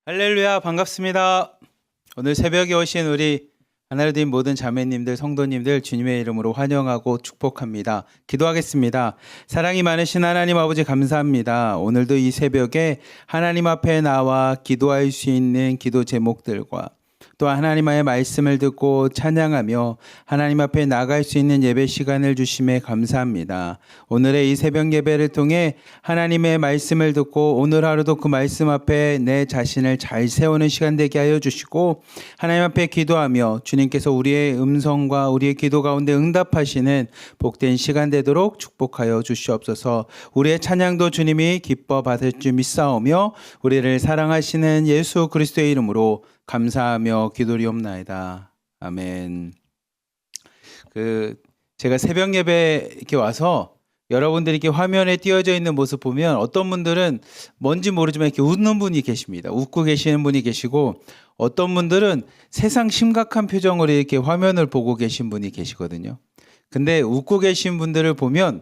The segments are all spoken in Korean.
할렐루야, 반갑습니다. 오늘 새벽에 오신 우리 하나님 모든 자매님들, 성도님들 주님의 이름으로 환영하고 축복합니다. 기도하겠습니다. 사랑이 많으신 하나님 아버지 감사합니다. 오늘도 이 새벽에 하나님 앞에 나와 기도할 수 있는 기도 제목들과 또 하나님의 말씀을 듣고 찬양하며 하나님 앞에 나갈 수 있는 예배 시간을 주심에 감사합니다. 오늘의 이 새벽 예배를 통해 하나님의 말씀을 듣고 오늘 하루도 그 말씀 앞에 내 자신을 잘 세우는 시간 되게 하여 주시고 하나님 앞에 기도하며 주님께서 우리의 음성과 우리의 기도 가운데 응답하시는 복된 시간 되도록 축복하여 주시옵소서. 우리의 찬양도 주님이 기뻐 받을 줄 믿사오며 우리를 사랑하시는 예수 그리스도의 이름으로 감사하며 기도리옵나이다. 아멘. 제가 새벽 예배 이렇게 와서 여러분들이 이렇게 화면에 띄어져 있는 모습 보면 어떤 분들은 뭔지 모르지만 이렇게 웃는 분이 계십니다. 웃고 계시는 분이 계시고 어떤 분들은 세상 심각한 표정으로 이렇게 화면을 보고 계신 분이 계시거든요. 근데 웃고 계신 분들을 보면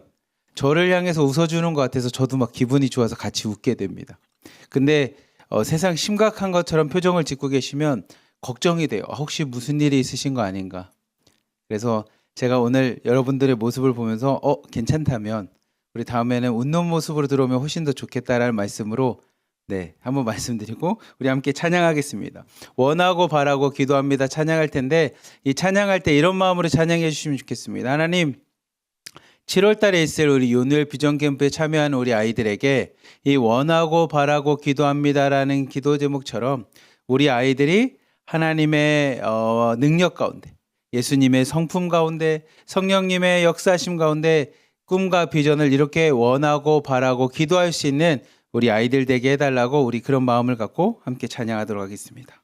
저를 향해서 웃어주는 것 같아서 저도 막 기분이 좋아서 같이 웃게 됩니다. 근데 세상 심각한 것처럼 표정을 짓고 계시면 걱정이 돼요. 혹시 무슨 일이 있으신 거 아닌가. 그래서 제가 오늘 여러분들의 모습을 보면서 괜찮다면 우리 다음에는 웃는 모습으로 들어오면 훨씬 더 좋겠다라는 말씀으로 한번 말씀드리고 우리 함께 찬양하겠습니다. 원하고 바라고 기도합니다. 찬양할 텐데 이 찬양할 때 이런 마음으로 찬양해 주시면 좋겠습니다. 하나님, 7월 달에 있을 우리 요누엘 비전 캠프에 참여하는 우리 아이들에게 이 원하고 바라고 기도합니다라는 기도 제목처럼 우리 아이들이 하나님의 능력 가운데, 예수님의 성품 가운데, 성령님의 역사심 가운데 꿈과 비전을 이렇게 원하고 바라고 기도할 수 있는 우리 아이들 되게 해달라고 우리 그런 마음을 갖고 함께 찬양하도록 하겠습니다.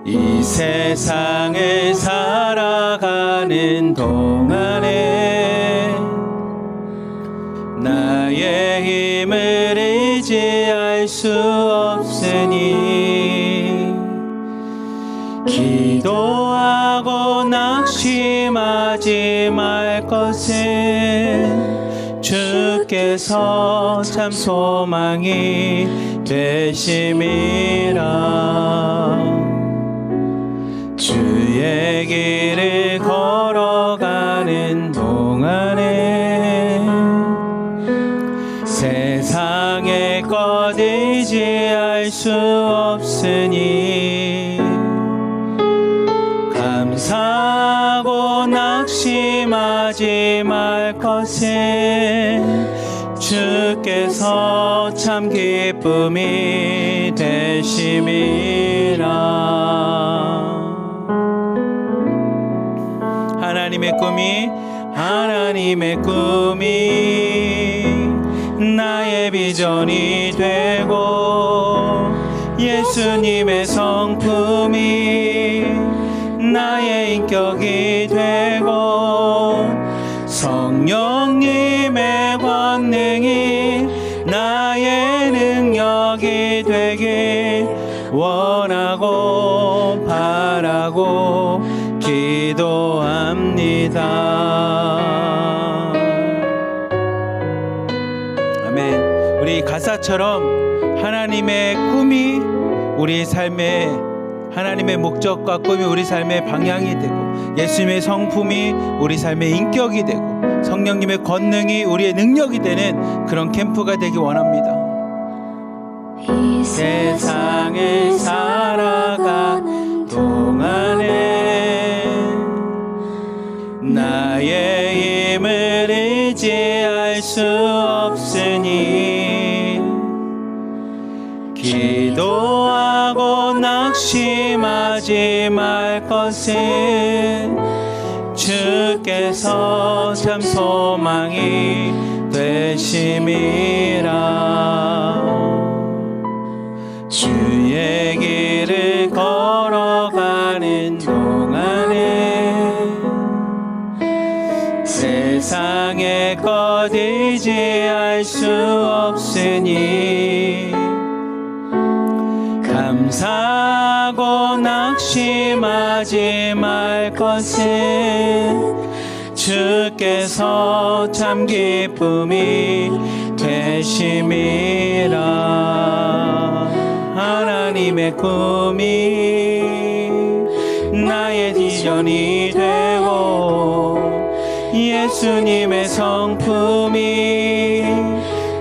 이 세상을 살아가는 동안에 나의 힘을 의지할 수 없으니 기도하고 낙심하지 말 것은 주께서 참 소망이 되심이라. 주의 길을 걸어가는 동안에 세상의 것 의지할 수 없으니 감사하고 낙심하지 말 것은 주께서 참 기쁨이 되심이라. 하나님의 꿈이 나의 비전이 되고 예수님의 성품이 나의 인격이 되고 성령님의 권능이 나의 능력이 되길 원하고 바라고 기도합니다. 아멘. 우리 가사처럼 하나님의 꿈이 우리 삶의 하나님의 목적과 꿈이 우리 삶의 방향이 되고 예수님의 성품이 우리 삶의 인격이 되고 성령님의 권능이 우리의 능력이 되는 그런 캠프가 되기 원합니다. 이 세상을 살아가는 동안에 나의 힘을 의지할 수 없으니 기도하고 낙심하지 말 것은 주께서 참 소망이 되심이라. 주의 길을 걸어가는 동안에 세상의 것 의지할 수 없으니 감사하고 낙심 방심하지 말 것은 주께서 참 기쁨이 되심이라. 하나님의 꿈이 나의 비전이 되고 예수님의 성품이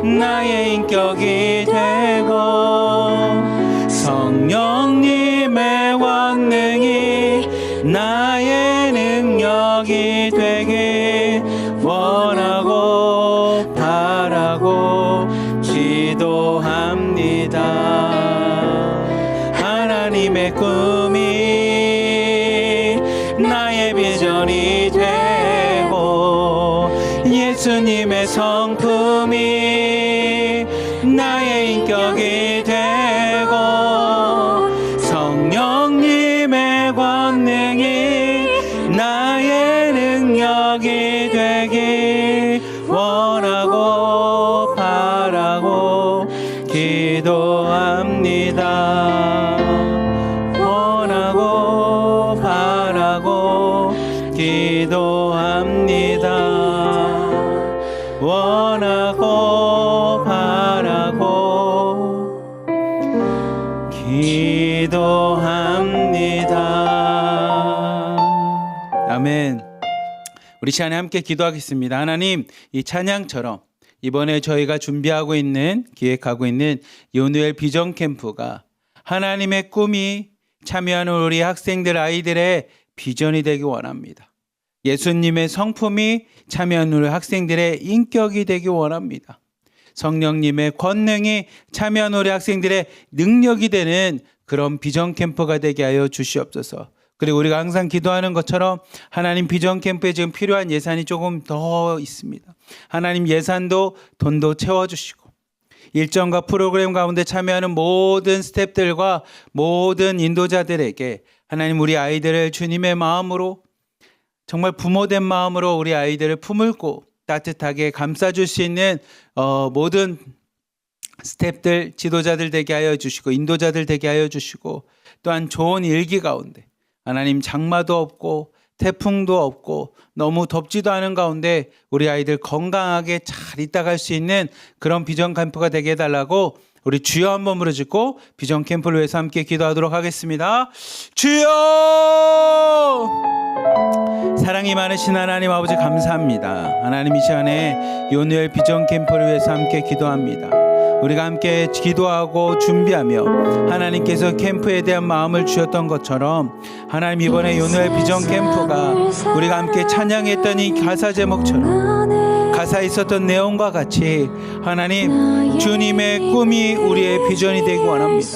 나의 인격이 되고 성령님의 권능이 나의 능력이 되길 원하고 바라고 기도합니다. 하나님의 꿈이 나의 비전이 되고 예수님의 성품이 나의 인격이 되고 성령님의 권능이 나의 능력이 되길 원하고 바라고 기도합니다. 원하고 바라고 기도합니다. 원하고 바라고 기도합니다. 아멘. 우리 시간에 함께 기도하겠습니다. 하나님, 이 찬양처럼 이번에 저희가 준비하고 있는, 기획하고 있는 요누엘 비전 캠프가 하나님의 꿈이 참여하는 우리 학생들, 아이들의 비전이 되기 원합니다. 예수님의 성품이 참여하는 우리 학생들의 인격이 되기 원합니다. 성령님의 권능이 참여하는 우리 학생들의 능력이 되는 그런 비전 캠프가 되게 하여 주시옵소서. 그리고 우리가 항상 기도하는 것처럼 하나님 비전 캠프에 지금 필요한 예산이 조금 더 있습니다. 하나님 예산도 돈도 채워주시고 일정과 프로그램 가운데 참여하는 모든 스태프들과 모든 인도자들에게 하나님 우리 아이들을 주님의 마음으로 정말 부모된 마음으로 우리 아이들을 품을고 따뜻하게 감싸줄 수 있는 모든 스태프들, 지도자들 되게 하여 주시고 인도자들 되게 하여 주시고 또한 좋은 일기 가운데 하나님 장마도 없고 태풍도 없고 너무 덥지도 않은 가운데 우리 아이들 건강하게 잘 있다 갈 수 있는 그런 비전 캠프가 되게 해달라고 우리 주여 한번 부르짖고 비전 캠프를 위해서 함께 기도하도록 하겠습니다. 주여! 사랑이 많으신 하나님 아버지 감사합니다. 하나님 이 시간에 요누엘 비전 캠프를 위해서 함께 기도합니다. 우리가 함께 기도하고 준비하며 하나님께서 캠프에 대한 마음을 주셨던 것처럼 하나님 이번에 요누엘 비전 캠프가 우리가 함께 찬양했던 이 가사 제목처럼 가사에 있었던 내용과 같이 하나님 주님의 꿈이 우리의 비전이 되기 원합니다.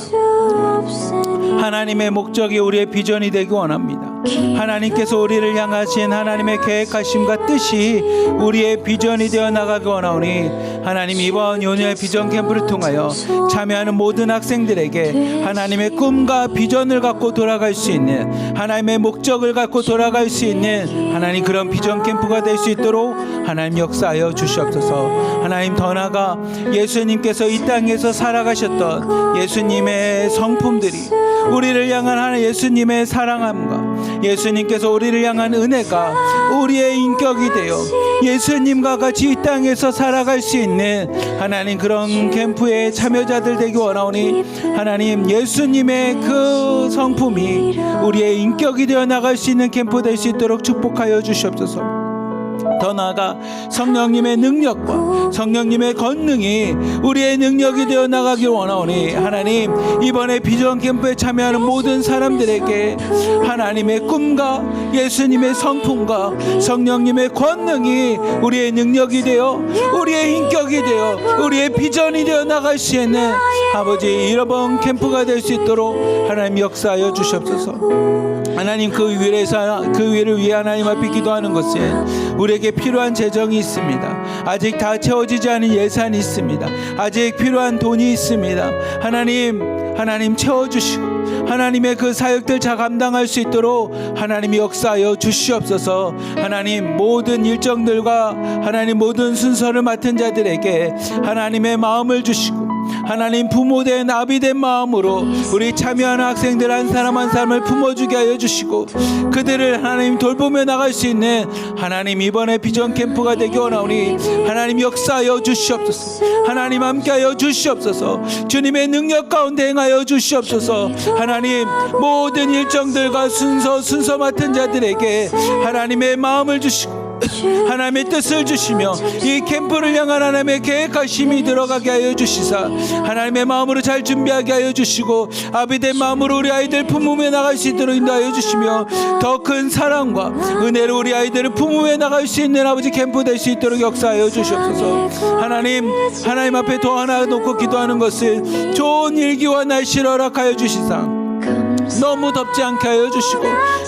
하나님의 목적이 우리의 비전이 되기 원합니다. 하나님께서 우리를 향하신 하나님의 계획하심과 뜻이 우리의 비전이 되어 나가기 원하오니 하나님 이번 요누엘 비전 캠프를 통하여 참여하는 모든 학생들에게 하나님의 꿈과 비전을 갖고 돌아갈 수 있는 하나님의 목적을 갖고 돌아갈 수 있는 하나님 그런 비전 캠프가 될 수 있도록 하나님 역사하여 주시옵소서. 하나님 더 나아가 예수님께서 이 땅에서 살아가셨던 예수님의 성품들이 우리를 향한 하나님 예수님의 사랑함과 예수님께서 우리를 향한 은혜가 우리의 인격이 되어 예수님과 같이 이 땅에서 살아갈 수 있는 하나님 그런 캠프의 참여자들 되기 원하오니 하나님 예수님의 그 성품이 우리의 인격이 되어 나갈 수 있는 캠프 될 수 있도록 축복하여 주시옵소서. 더 나아가 성령님의 능력과 성령님의 권능이 우리의 능력이 되어 나가길 원하오니 하나님 이번에 비전 캠프에 참여하는 모든 사람들에게 하나님의 꿈과 예수님의 성품과 성령님의 권능이 우리의 능력이 되어 우리의 인격이 되어 우리의 비전이 되어 나갈 수 있는 아버지 이번 캠프가 될 수 있도록 하나님 역사하여 주시옵소서. 하나님 그 위를 위해 하나님 앞에 기도하는 것은 우리에게 필요한 재정이 있습니다. 아직 다 채워지지 않은 예산이 있습니다. 아직 필요한 돈이 있습니다. 하나님 채워주시고 하나님의 그 사역들 잘 감당할 수 있도록 하나님이 역사하여 주시옵소서. 하나님 모든 일정들과 하나님 모든 순서를 맡은 자들에게 하나님의 마음을 주시고 하나님 부모된 아비된 마음으로 우리 참여하는 학생들 한 사람 한 사람을 품어주게 하여 주시고 그들을 하나님 돌보며 나갈 수 있는 하나님 이번에 비전 캠프가 되기 원하오니 하나님 역사하여 주시옵소서. 하나님 함께하여 주시옵소서. 주님의 능력 가운데 행하여 주시옵소서. 하나님 모든 일정들과 순서 맡은 자들에게 하나님의 마음을 주시고 하나님의 뜻을 주시며 이 캠프를 향한 하나님의 계획하심이 들어가게 하여 주시사 하나님의 마음으로 잘 준비하게 하여 주시고 아비된 마음으로 우리 아이들 품으며 나갈 수 있도록 인도하여 주시며 더 큰 사랑과 은혜로 우리 아이들을 품으며 나갈 수 있는 아버지 캠프 될 수 있도록 역사하여 주시옵소서. 하나님 앞에 더 하나 놓고 기도하는 것은 좋은 일기와 날씨를 허락하여 주시사 너무 덥지 않게 하여 주시고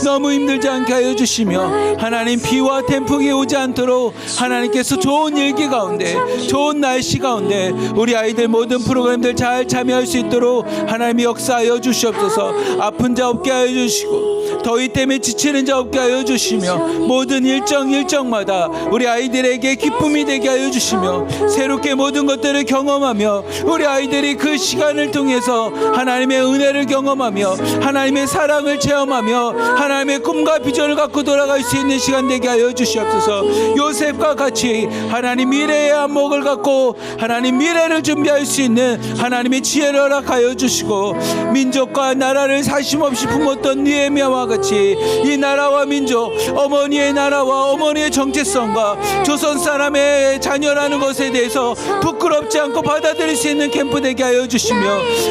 너무 힘들지 않게 하여 주시며 하나님 비와 태풍이 오지 않도록 하나님께서 좋은 일기 가운데 좋은 날씨 가운데 우리 아이들 모든 프로그램들 잘 참여할 수 있도록 하나님이 역사하여 주시옵소서. 아픈 자 없게 하여 주시고 더위 때문에 지치는 자 없게 하여 주시며 모든 일정마다 우리 아이들에게 기쁨이 되게 하여 주시며 새롭게 모든 것들을 경험하며 우리 아이들이 그 시간을 통해서 하나님의 은혜를 경험하며 하나님의 사랑을 체험하며 하나님의 꿈과 비전을 갖고 돌아갈 수 있는 시간 되게 하여 주시옵소서. 요셉과 같이 하나님 미래의 안목을 갖고 하나님 미래를 준비할 수 있는 하나님의 지혜를 허락하여 주시고 민족과 나라를 사심없이 품었던 느헤미야와 같이 이 나라와 민족 어머니의 나라와 어머니의 정체성과 조선 사람의 자녀라는 것에 대해서 부끄럽지 않고 받아들일 수 있는 캠프 되게 하여 주시며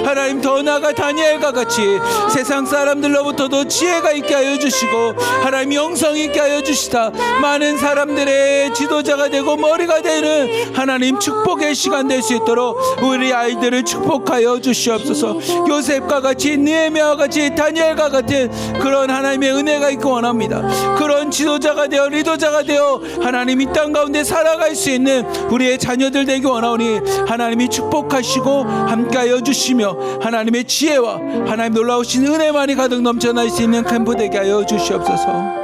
하나님 더 나아가 다니엘과 같이 세상 사람들로부터도 지혜가 있게 하여 주시고 하나님 영성이 있게 하여 주시다 많은 사람들의 지도자가 되고 머리가 되는 하나님 축복의 시간 될 수 있도록 우리 아이들을 축복하여 주시옵소서. 요셉과 같이 느헤미야와 같이 다니엘과 같은 그런 하나님의 은혜가 있고 원합니다. 그런 지도자가 되어 리더자가 되어 하나님 이 땅 가운데 살아갈 수 있는 우리의 자녀들 되기 원하오니 하나님이 축복하시고 함께하여 주시며 하나님의 지혜와 하나님 놀라우신 은혜만이 가득 넘쳐날 수 있는 캠프 되게 하여 주시옵소서.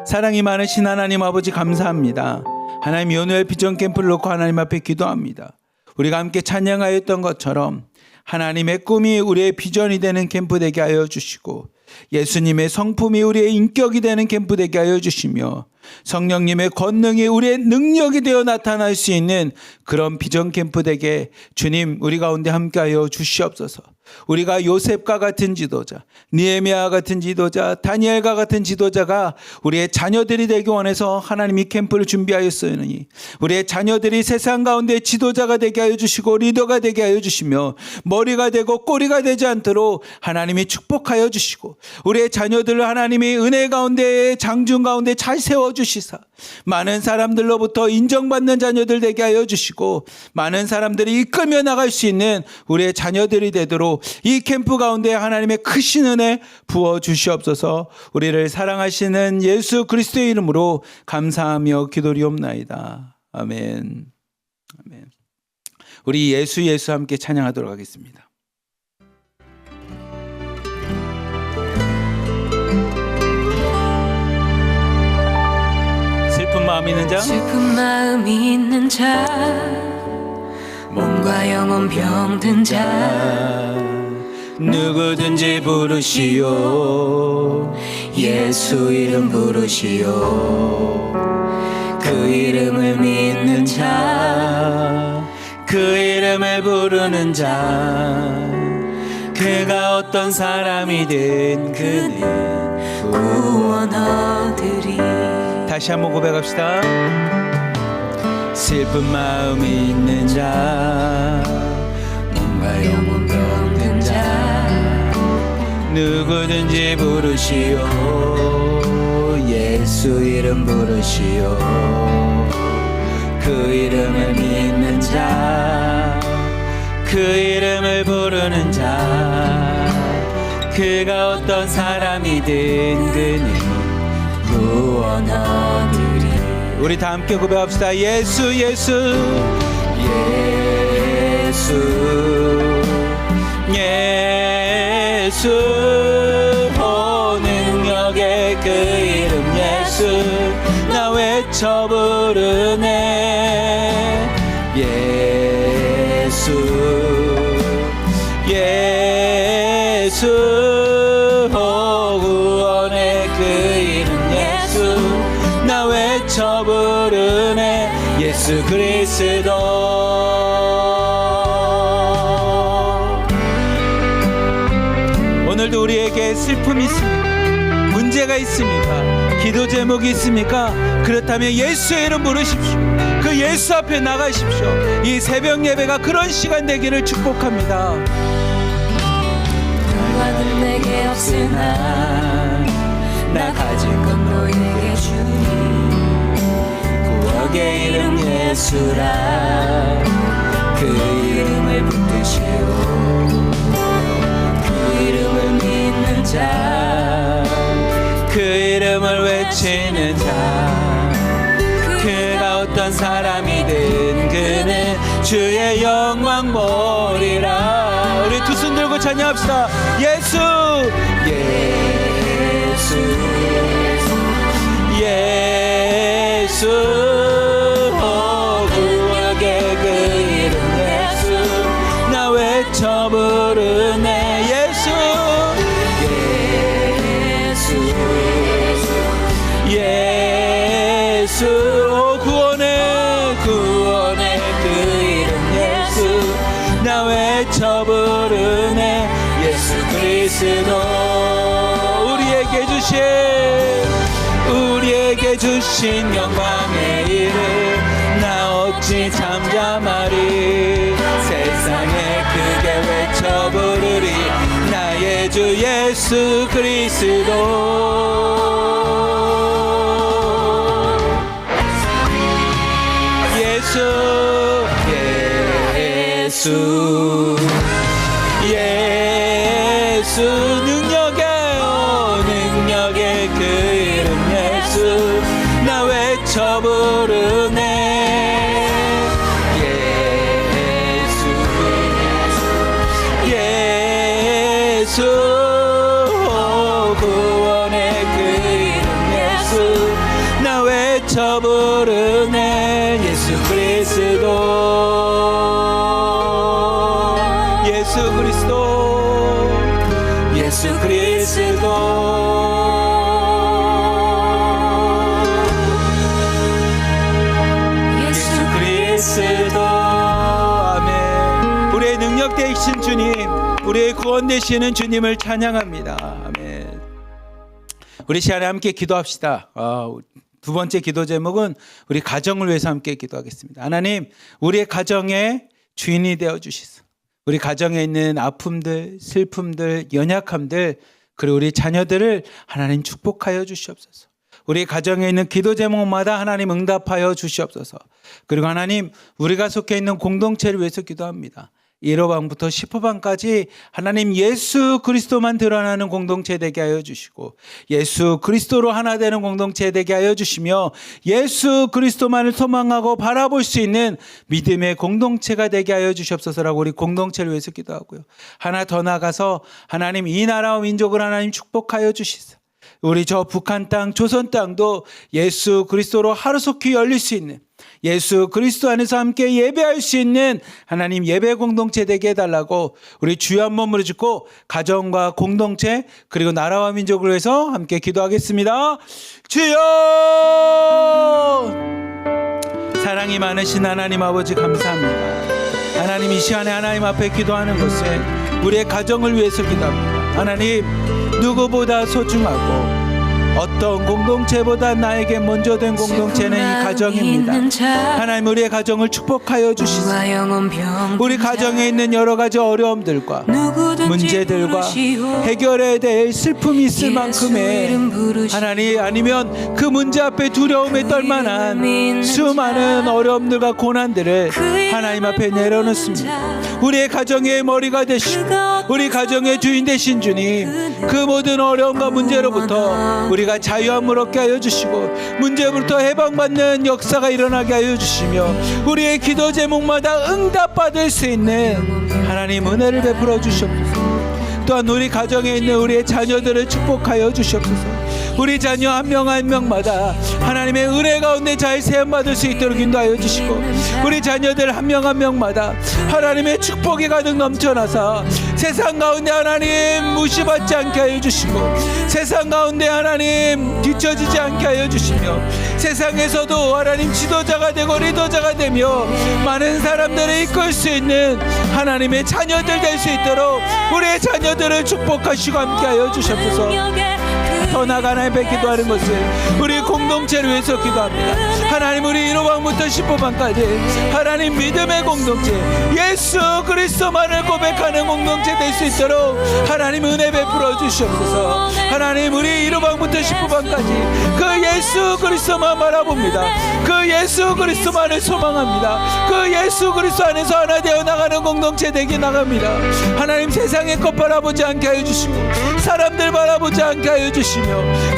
사랑이 많으신 하나님 아버지 감사합니다. 하나님 연우엘 비전 캠프를 놓고 하나님 앞에 기도합니다. 우리가 함께 찬양하였던 것처럼 하나님의 꿈이 우리의 비전이 되는 캠프 되게 하여 주시고 예수님의 성품이 우리의 인격이 되는 캠프 되게 하여 주시며 성령님의 권능이 우리의 능력이 되어 나타날 수 있는 그런 비전 캠프 되게 주님 우리 가운데 함께하여 주시옵소서. 우리가 요셉과 같은 지도자, 느헤미야와 같은 지도자, 다니엘과 같은 지도자가 우리의 자녀들이 되기 원해서 하나님이 캠프를 준비하였으니 우리의 자녀들이 세상 가운데 지도자가 되게 하여 주시고 리더가 되게 하여 주시며 머리가 되고 꼬리가 되지 않도록 하나님이 축복하여 주시고 우리의 자녀들을 하나님이 은혜 가운데 장중 가운데 잘 세워주시사 많은 사람들로부터 인정받는 자녀들 되게 하여 주시고 많은 사람들이 이끌며 나갈 수 있는 우리의 자녀들이 되도록 이 캠프 가운데 하나님의 크신 은혜 부어 주시옵소서. 우리를 사랑하시는 예수 그리스도의 이름으로 감사하며 기도리옵나이다. 아멘. 아멘. 우리 예수 함께 찬양하도록 하겠습니다. 슬픈 마음이 있는 자 몸과 영혼 병든 자 누구든지 부르시오 예수 이름 부르시오 그 이름을 믿는 자 그 이름을 부르는 자 그가 어떤 사람이든 그는 구원 얻으리. 다시 한번 고백합시다. 슬픈 마음이 있는 자 몸과 영혼 병든 자 누구든지 부르시오 예수 이름 부르시오 그 이름을 믿는 자 그 이름을 부르는 자 그가 어떤 사람이든 그는 구원 얻으리. 우리 다 함께 고백합시다. 예수 예수 예수 예수 오 능력의 그 이름 예수 나 외쳐 부르네 예수 예수 구원의 그 이름 예수 나 외쳐 부르네 예수 그리스도. 오늘도 우리에게 슬픔이 있습니까? 문제가 있습니까? 기도 제목이 있습니까? 그렇다면 예수의 이름 부르십시오. 그 예수 앞에 나가십시오. 이 새벽 예배가 그런 시간 되기를 축복합니다. 결과는 내게 없으나 나 가진 건 너에게 주니 구원의 이름 예수라 그 이름을 붙드시오 그 이름을 믿는 자 그 이름을 외치는 자 그가 어떤 사람이든 그는 주의 영광 보리라. 우리 두 손 들고 찬양합시다. 예수 예수 예수 구원의 그 이름 예수 나 외쳐 부르네 예수 예수 구원의 그 이름 예수 나 외쳐 부르네 예수 그리스도. 우리에게 주신 영광의 이름 나 어찌 잠잠하리 세상에 크게 외쳐 부르리 나의 주 예수 그리스도. 예수 능력의 그 이름 예수 나 외쳐 부르네 예수 구원의 그 이름 예수 나 외쳐 부르네 예수 그리스도. 예수 그리스도 아멘. 우리의 능력 되신 주님 우리의 구원 되시는 주님을 찬양합니다. 아멘. 우리 시간에 함께 기도합시다. 두 번째 기도 제목은 우리 가정을 위해서 함께 기도하겠습니다. 하나님 우리의 가정의 주인이 되어 주시소. 우리 가정에 있는 아픔들, 슬픔들, 연약함들 그리고 우리 자녀들을 하나님 축복하여 주시옵소서. 우리 가정에 있는 기도 제목마다 하나님 응답하여 주시옵소서. 그리고 하나님 우리가 속해 있는 공동체를 위해서 기도합니다. 1호방부터 10호방까지 하나님 예수 그리스도만 드러나는 공동체 되게 하여 주시고 예수 그리스도로 하나 되는 공동체 되게 하여 주시며 예수 그리스도만을 소망하고 바라볼 수 있는 믿음의 공동체가 되게 하여 주시옵소서라고 우리 공동체를 위해서 기도하고요. 하나 더 나가서 하나님 이 나라와 민족을 하나님 축복하여 주시소. 우리 저 북한 땅 조선 땅도 예수 그리스도로 하루속히 열릴 수 있는 예수 그리스도 안에서 함께 예배할 수 있는 하나님 예배 공동체 되게 해달라고 우리 주여 한번 부르짖고 가정과 공동체 그리고 나라와 민족을 위해서 함께 기도하겠습니다. 주여 사랑이 많으신 하나님 아버지 감사합니다. 하나님 이 시간에 하나님 앞에 기도하는 것은 우리의 가정을 위해서 기도합니다. 하나님 누구보다 소중하고 어떤 공동체보다 나에게 먼저 된 공동체는 이 가정입니다. 하나님 우리의 가정을 축복하여 주시소. 우리 가정에 있는 여러 가지 어려움들과 문제들과 해결해야 될 슬픔이 있을 만큼의 하나님 아니면 그 문제 앞에 두려움에 떨만한 수많은 어려움들과 고난들을 하나님 앞에 내려놓습니다. 우리의 가정의 머리가 되시고 우리 가정의 주인 되신 주님 그 모든 어려움과 문제로부터 우리가 자유함을 얻게 하여 주시고 문제부터 해방받는 역사가 일어나게 하여 주시며 우리의 기도 제목마다 응답받을 수 있는 하나님 은혜를 베풀어 주시옵소서. 또한 우리 가정에 있는 우리의 자녀들을 축복하여 주시옵소서. 우리 자녀 한 명 한 명마다 하나님의 은혜 가운데 잘 세움받을 수 있도록 인도하여 주시고, 우리 자녀들 한 명 한 명마다 하나님의 축복이 가득 넘쳐나서 세상 가운데 하나님 무시받지 않게 하여 주시고, 세상 가운데 하나님 뒤처지지 않게 하여 주시며, 세상에서도 하나님 지도자가 되고 리더자가 되며 많은 사람들을 이끌 수 있는 하나님의 자녀들 될 수 있도록 우리의 자녀들을 축복하시고 함께 하여 주시옵소서. 더 나아가 하나님 뵙 기도하는 것을 우리 공동체를 위해서 기도합니다. 하나님, 우리 1호방부터 10호방까지 하나님 믿음의 공동체, 예수 그리스도만을 고백하는 공동체 될 수 있도록 하나님 은혜 베풀어 주시옵소서. 하나님, 우리 1호방부터 10호방까지 그 예수 그리스도만 바라봅니다. 그 예수 그리스도만을 소망합니다. 그 예수 그리스도 안에서 하나 되어 나가는 공동체 되기 나갑니다. 하나님, 세상의 것 바라보지 않게 하여 주시고, 사람들 바라보지 않게 하여 주시며,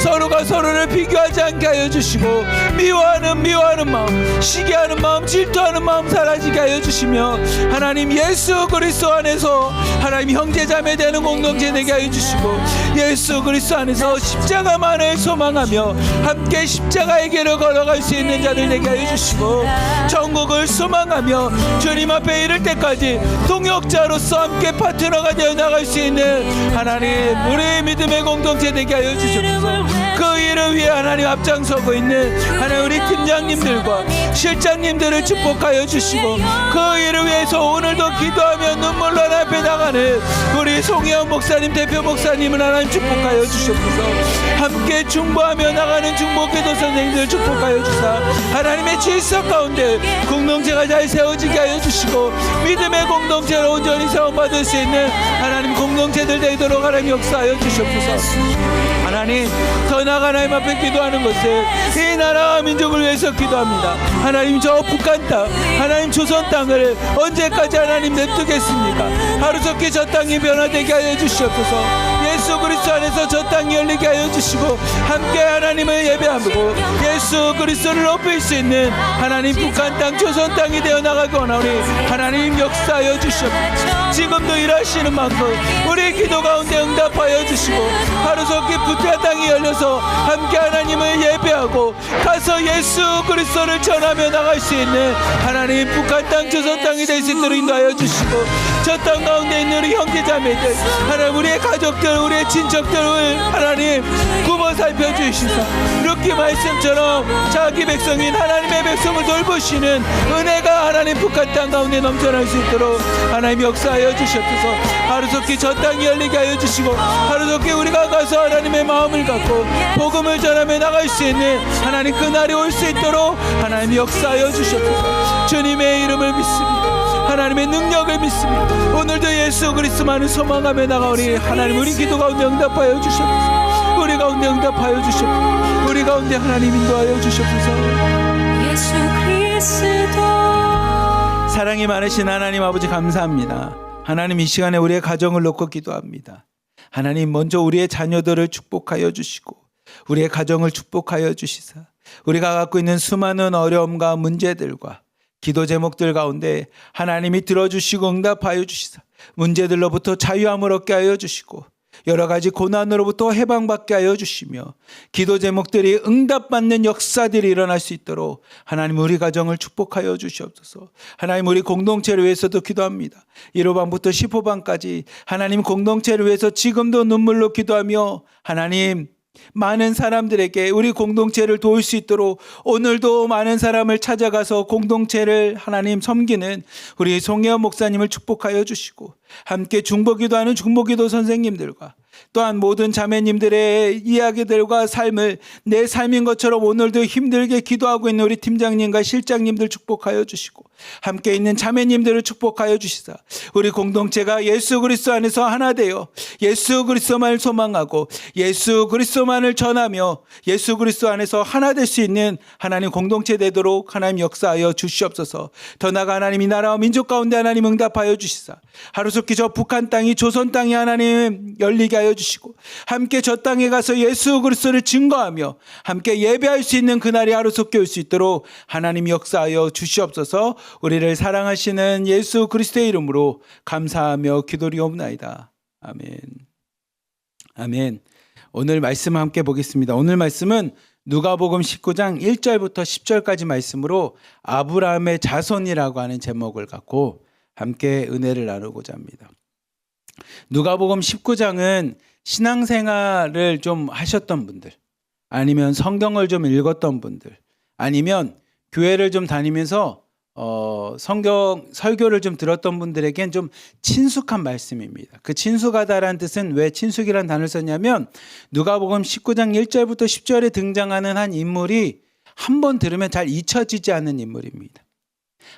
서로가 서로를 비교하지 않게 하여 주시고, 미워하는 마음, 시기하는 마음, 질투하는 마음 사라지게 하여 주시며, 하나님 예수 그리스도 안에서 하나님 형제자매 되는 공동체 되게 하여 주시고, 예수 그리스도 안에서 십자가만을 소망하며 함께 십자가의 길을 걸어갈 수 있는 자들 되게 하여 주시고, 천국을 소망하며 주님 앞에 이를 때까지 동역자로서 함께 파트너가 되어 나갈 수 있는 하나님 우리 믿음의 공동체 되게 하여 주시옵소서. 그 일을 위해 하나님 앞장서고 있는 하나님 우리 팀장님들과 실장님들을 축복하여 주시고, 그 일을 위해서 오늘도 기도하며 눈물로 하나님 앞에 나가는 우리 송혜원 목사님, 대표 목사님을 하나님 축복하여 주시옵소서. 함께 중보하며 나가는 중보기도 선생님들 축복하여 주사, 하나님의 질서 가운데 공동체가 잘 세워지게 하여 주시고, 믿음의 공동체로 온전히 세움받을 수 있는 하나님 공동체들 되도록 하나님 역사하여 주시옵소서. 하나님, 더 나아가 하나님 앞에 기도하는 것을 이 나라와 민족을 위해서 기도합니다. 하나님, 저 북한 땅, 하나님 조선 땅을 언제까지 하나님 냅두겠습니까? 하루속히 저 땅이 변화되게 하여 주시옵소서. 예수 그리스도 안에서 저 땅이 열리게 하여 주시고, 함께 하나님을 예배하고 예수 그리스도를 높일 수 있는 하나님 북한 땅, 조선 땅이 되어 나가기 원하오니 하나님 역사하여 주시옵소서. 지금도 일하시는 만큼 우리 기도 가운데 응답하여 주시고, 하루속히 북한 땅이 열려서 함께 하나님을 예배하고 가서 예수 그리스도를 전하며 나갈 수 있는 하나님 북한 땅, 조선 땅이 될 수 있도록 인도하여 주시고, 저 땅 가운데 있는 우리 형제자매들, 하나님 우리의 가족들, 우리의 친척들을 하나님 굽어 살펴주시사 룻기 말씀처럼 자기 백성인 하나님의 백성을 돌보시는 은혜가 하나님 북한 땅 가운데 넘쳐날 수 있도록 하나님 역사하여 주시옵소서. 하루속히 저 땅이 열리게 하여 주시고, 하루속히 우리가 가서 하나님의 마음을 갖고 복음을 전하며 나갈 수 있는 하나님 그날이 올 수 있도록 하나님 역사하여 주시옵소서. 주님의 이름을 믿습니다. 하나님의 능력을 믿습니다. 오늘도 예수 그리스도만을 소망하며 나가오니 하나님 우리 기도 가운데 응답하여 주시옵소서. 우리 가운데 응답하여 주시옵소서. 우리 가운데 하나님 인도하여 주시옵소서. 예수 그리스도. 사랑이 많으신 하나님 아버지 감사합니다. 하나님, 이 시간에 우리의 가정을 놓고 기도합니다. 하나님, 먼저 우리의 자녀들을 축복하여 주시고 우리의 가정을 축복하여 주시사, 우리가 갖고 있는 수많은 어려움과 문제들과 기도 제목들 가운데 하나님이 들어주시고 응답하여 주시사 문제들로부터 자유함을 얻게 하여 주시고 여러 가지 고난으로부터 해방받게 하여 주시며 기도 제목들이 응답받는 역사들이 일어날 수 있도록 하나님 우리 가정을 축복하여 주시옵소서. 하나님, 우리 공동체를 위해서도 기도합니다. 1호방부터 10호방까지 하나님 공동체를 위해서 지금도 눈물로 기도하며 하나님 많은 사람들에게 우리 공동체를 도울 수 있도록 오늘도 많은 사람을 찾아가서 공동체를 하나님 섬기는 우리 송혜원 목사님을 축복하여 주시고, 함께 중보기도하는 중보기도 선생님들과 또한 모든 자매님들의 이야기들과 삶을 내 삶인 것처럼 오늘도 힘들게 기도하고 있는 우리 팀장님과 실장님들 축복하여 주시고, 함께 있는 자매님들을 축복하여 주시사 우리 공동체가 예수 그리스도 안에서 하나 되어 예수 그리스도만을 소망하고 예수 그리스도만을 전하며 예수 그리스도 안에서 하나 될 수 있는 하나님 공동체 되도록 하나님 역사하여 주시옵소서. 더 나아가 하나님 이 나라와 민족 가운데 하나님 응답하여 주시사 하루속히 저 북한 땅이 조선 땅이 하나님 열리게 하여 주시고, 함께 저 땅에 가서 예수 그리스도를 증거하며 함께 예배할 수 있는 그날이 하루속히 올 수 있도록 하나님 역사하여 주시옵소서. 우리를 사랑하시는 예수 그리스도의 이름으로 감사하며 기도리옵나이다. 아멘. 아멘. 오늘 말씀 함께 보겠습니다. 오늘 말씀은 누가복음 19장 1절부터 10절까지 말씀으로 아브라함의 자손이라고 하는 제목을 갖고 함께 은혜를 나누고자 합니다. 누가복음 19장은 신앙생활을 좀 하셨던 분들, 아니면 성경을 좀 읽었던 분들, 아니면 교회를 좀 다니면서 성경 설교를 좀 들었던 분들에겐 좀 친숙한 말씀입니다. 그 친숙하다라는 뜻은 왜 친숙이라는 단어를 썼냐면 누가복음 19장 1절부터 10절에 등장하는 한 인물이 한 번 들으면 잘 잊혀지지 않는 인물입니다.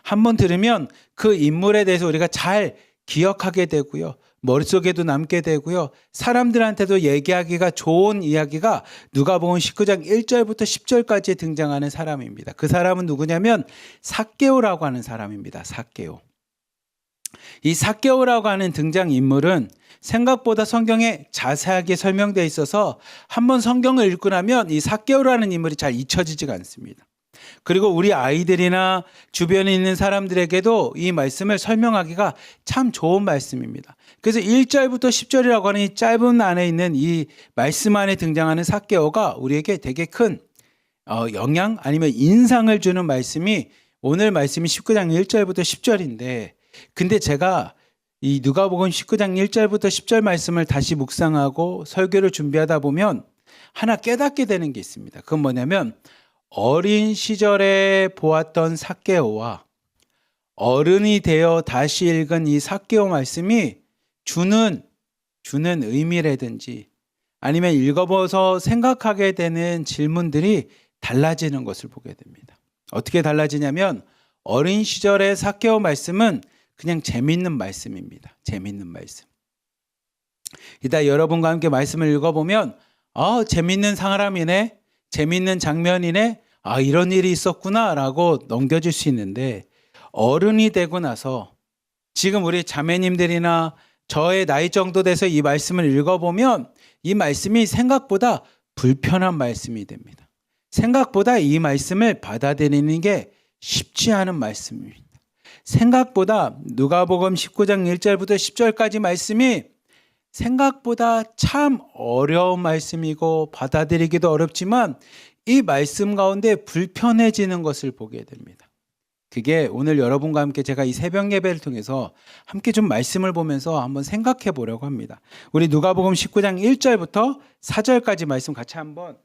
한 번 들으면 그 인물에 대해서 우리가 잘 기억하게 되고요. 머릿속에도 남게 되고요. 사람들한테도 얘기하기가 좋은 이야기가 누가복음 19장 1절부터 10절까지 등장하는 사람입니다. 그 사람은 누구냐면 삭개오라고 하는 사람입니다. 삭개오. 이 삭개오라고 하는 등장인물은 생각보다 성경에 자세하게 설명되어 있어서 한번 성경을 읽고 나면 이 삭개오라는 인물이 잘 잊혀지지가 않습니다. 그리고 우리 아이들이나 주변에 있는 사람들에게도 이 말씀을 설명하기가 참 좋은 말씀입니다. 그래서 1절부터 10절이라고 하는 이 짧은 안에 있는 이 말씀 안에 등장하는 삭개오가 우리에게 되게 큰 영향 아니면 인상을 주는 말씀이 오늘 말씀이 19장 1절부터 10절인데, 근데 제가 이 누가복음 19장 1절부터 10절 말씀을 다시 묵상하고 설교를 준비하다 보면 하나 깨닫게 되는 게 있습니다. 그건 뭐냐면 어린 시절에 보았던 삭개오와 어른이 되어 다시 읽은 이 삭개오 말씀이 주는 의미라든지 아니면 읽어보서 생각하게 되는 질문들이 달라지는 것을 보게 됩니다. 어떻게 달라지냐면 어린 시절의 삭개오 말씀은 그냥 재밌는 말씀입니다. 재밌는 말씀. 이따 여러분과 함께 말씀을 읽어보면 재밌는 사람이네, 재밌는 장면이네, 이런 일이 있었구나 라고 넘겨줄 수 있는데, 어른이 되고 나서 지금 우리 자매님들이나 저의 나이 정도 돼서 이 말씀을 읽어보면 이 말씀이 생각보다 불편한 말씀이 됩니다. 생각보다 이 말씀을 받아들이는 게 쉽지 않은 말씀입니다. 생각보다 누가복음 19장 1절부터 10절까지 말씀이 생각보다 참 어려운 말씀이고 받아들이기도 어렵지만 이 말씀 가운데 불편해지는 것을 보게 됩니다. 그게 오늘 여러분과 함께 제가 이 새벽 예배를 통해서 함께 좀 말씀을 보면서 한번 생각해 보려고 합니다. 우리 누가복음 19장 1절부터 4절까지 말씀 같이 한번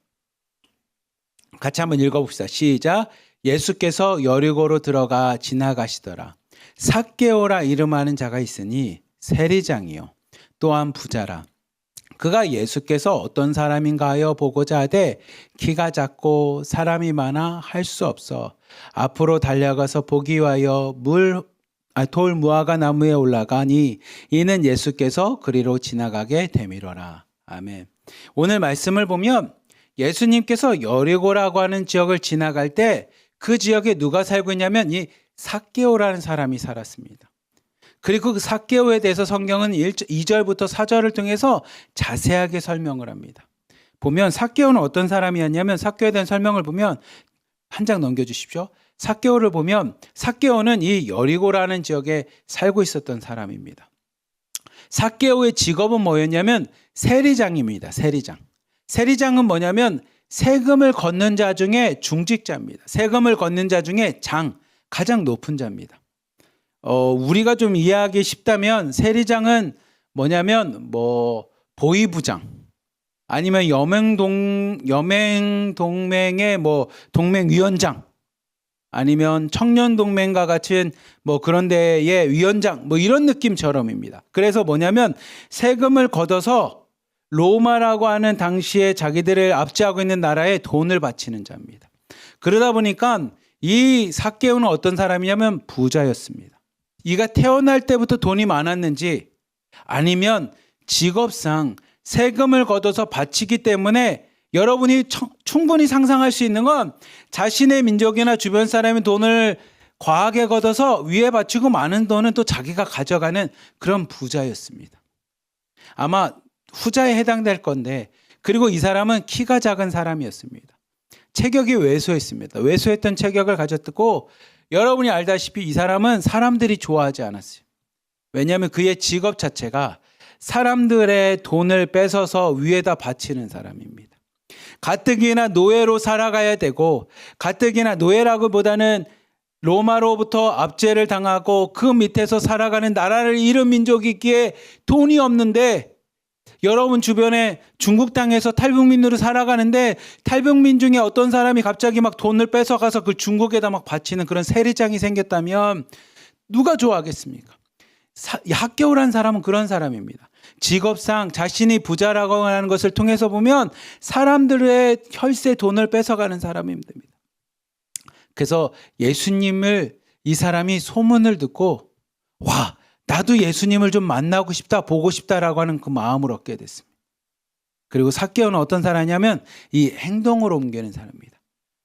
읽어봅시다. 시작. 예수께서 여리고로 들어가 지나가시더라. 삭개오라 이름하는 자가 있으니 세리장이요 또한 부자라. 그가 예수께서 어떤 사람인가 하여 보고자 하되 키가 작고 사람이 많아 할 수 없어 앞으로 달려가서 보기 위하여 돌 무화과 나무에 올라가니 이는 예수께서 그리로 지나가게 되미로라. 아멘. 오늘 말씀을 보면 예수님께서 여리고라고 하는 지역을 지나갈 때 그 지역에 누가 살고 있냐면 이 삭개오라는 사람이 살았습니다. 그리고 그 삭개오에 대해서 성경은 2절부터 4절을 통해서 자세하게 설명을 합니다. 보면 삭개오는 어떤 사람이었냐면 삭개오에 대한 설명을 보면 한 장 넘겨주십시오. 삭개오를 보면 삭개오는 이 여리고라는 지역에 살고 있었던 사람입니다. 삭개오의 직업은 뭐였냐면 세리장입니다. 세리장. 세리장은 뭐냐면 세금을 걷는 자 중에 중직자입니다. 세금을 걷는 자 중에 가장 높은 자입니다. 우리가 좀 이해하기 쉽다면 세리장은 뭐냐면 보위부장 아니면 여맹동맹의 동맹위원장 아니면 청년동맹과 같은 그런 데의 위원장 이런 느낌처럼입니다. 그래서 뭐냐면 세금을 걷어서 로마라고 하는 당시에 자기들을 압제하고 있는 나라에 돈을 바치는 자입니다. 그러다 보니까 이 삭개오는 어떤 사람이냐면 부자였습니다. 이가 태어날 때부터 돈이 많았는지 아니면 직업상 세금을 걷어서 바치기 때문에 여러분이 충분히 상상할 수 있는 건 자신의 민족이나 주변 사람의 돈을 과하게 걷어서 위에 바치고 많은 돈은 또 자기가 가져가는 그런 부자였습니다. 아마 후자에 해당될 건데, 그리고 이 사람은 키가 작은 사람이었습니다. 체격이 왜소했습니다. 왜소했던 체격을 가졌고 여러분이 알다시피 이 사람은 사람들이 좋아하지 않았어요. 왜냐하면 그의 직업 자체가 사람들의 돈을 뺏어서 위에다 바치는 사람입니다. 가뜩이나 노예로 살아가야 되고, 가뜩이나 노예라고보다는 로마로부터 압제를 당하고 그 밑에서 살아가는 나라를 잃은 민족이기에 돈이 없는데, 여러분 주변에 중국 땅에서 탈북민으로 살아가는데 탈북민 중에 어떤 사람이 갑자기 막 돈을 뺏어가서 그 중국에다 막 바치는 그런 세리장이 생겼다면 누가 좋아하겠습니까? 학개오란 사람은 그런 사람입니다. 직업상 자신이 부자라고 하는 것을 통해서 보면 사람들의 혈세 돈을 뺏어가는 사람입니다. 그래서 예수님을 이 사람이 소문을 듣고 와, 나도 예수님을 좀 만나고 싶다, 보고 싶다라고 하는 그 마음을 얻게 됐습니다. 그리고 삭개오는 어떤 사람이냐면 이 행동으로 옮기는 사람입니다.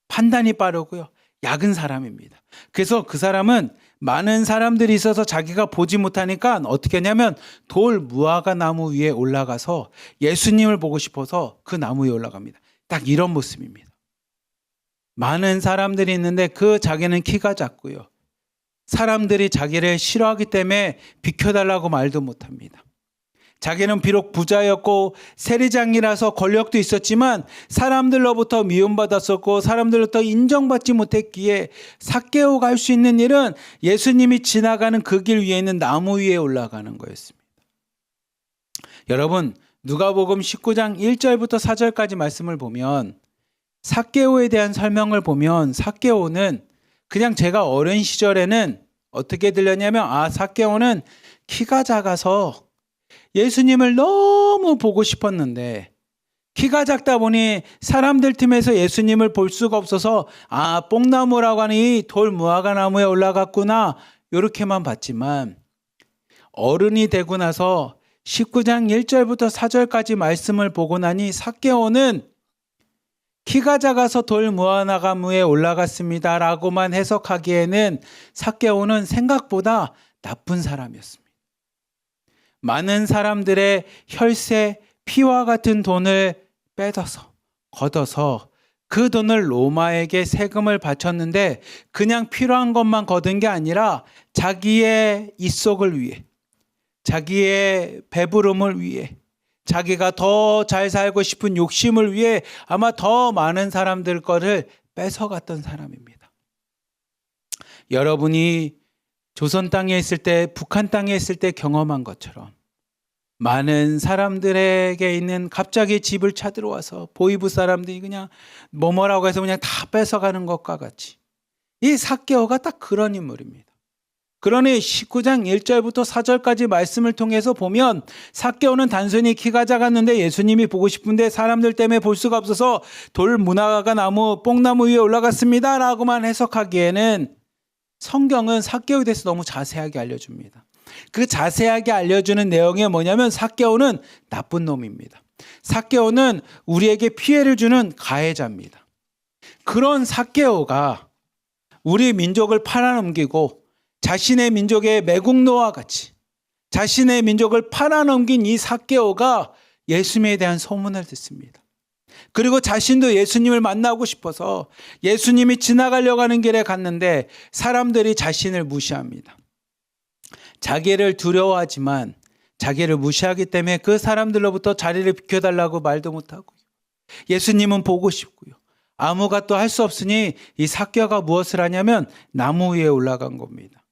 판단이 빠르고요, 약은 사람입니다. 그래서 그 사람은 많은 사람들이 있어서 자기가 보지 못하니까 어떻게 하냐면 돌 무화과 나무 위에 올라가서 예수님을 보고 싶어서 그 나무 위에 올라갑니다. 딱 이런 모습입니다. 많은 사람들이 있는데 그 자기는 키가 작고요, 사람들이 자기를 싫어하기 때문에 비켜달라고 말도 못합니다. 자기는 비록 부자였고 세리장이라서 권력도 있었지만 사람들로부터 미움받았었고 사람들로부터 인정받지 못했기에 삭개오가 할 수 있는 일은 예수님이 지나가는 그 길 위에 있는 나무 위에 올라가는 거였습니다. 여러분, 누가복음 19장 1절부터 4절까지 말씀을 보면 삭개오에 대한 설명을 보면 삭개오는 그냥 제가 어린 시절에는 어떻게 들렸냐면 삭개오는 키가 작아서 예수님을 너무 보고 싶었는데 키가 작다 보니 사람들 틈에서 예수님을 볼 수가 없어서 뽕나무라고 하는 이 돌 무화과 나무에 올라갔구나 이렇게만 봤지만 어른이 되고 나서 19장 1절부터 4절까지 말씀을 보고 나니 삭개오는 키가 작아서 돌 무화과 나무에 올라갔습니다 라고만 해석하기에는 삭개오는 생각보다 나쁜 사람이었습니다. 많은 사람들의 혈세, 피와 같은 돈을 걷어서 그 돈을 로마에게 세금을 바쳤는데 그냥 필요한 것만 거둔 게 아니라 자기의 입속을 위해, 자기의 배부름을 위해, 자기가 더 잘 살고 싶은 욕심을 위해 아마 더 많은 사람들 거를 뺏어갔던 사람입니다. 여러분이 조선 땅에 있을 때, 북한 땅에 있을 때 경험한 것처럼 많은 사람들에게 있는 갑자기 집을 찾으러 와서 보이부 사람들이 그냥 뭐라고 해서 그냥 다 뺏어가는 것과 같이 이 삭개오가 딱 그런 인물입니다. 그러니 19장 1절부터 4절까지 말씀을 통해서 보면 삭개오는 단순히 키가 작았는데 예수님이 보고 싶은데 사람들 때문에 볼 수가 없어서 돌 무화과 나무, 뽕나무 위에 올라갔습니다 라고만 해석하기에는 성경은 삭개오에 대해서 너무 자세하게 알려줍니다. 그 자세하게 알려주는 내용이 뭐냐면 삭개오는 나쁜 놈입니다. 삭개오는 우리에게 피해를 주는 가해자입니다. 그런 삭개오가 우리 민족을 팔아넘기고 자신의 민족의 매국노와 같이 자신의 민족을 팔아넘긴 이 삭개오가 예수님에 대한 소문을 듣습니다. 그리고 자신도 예수님을 만나고 싶어서 예수님이 지나가려고 하는 길에 갔는데 사람들이 자신을 무시합니다. 자기를 두려워하지만 자기를 무시하기 때문에 그 사람들로부터 자리를 비켜달라고 말도 못하고요, 예수님은 보고 싶고요, 아무것도 또 할 수 없으니 이 삭개오가 무엇을 하냐면 나무 위에 올라간 겁니다.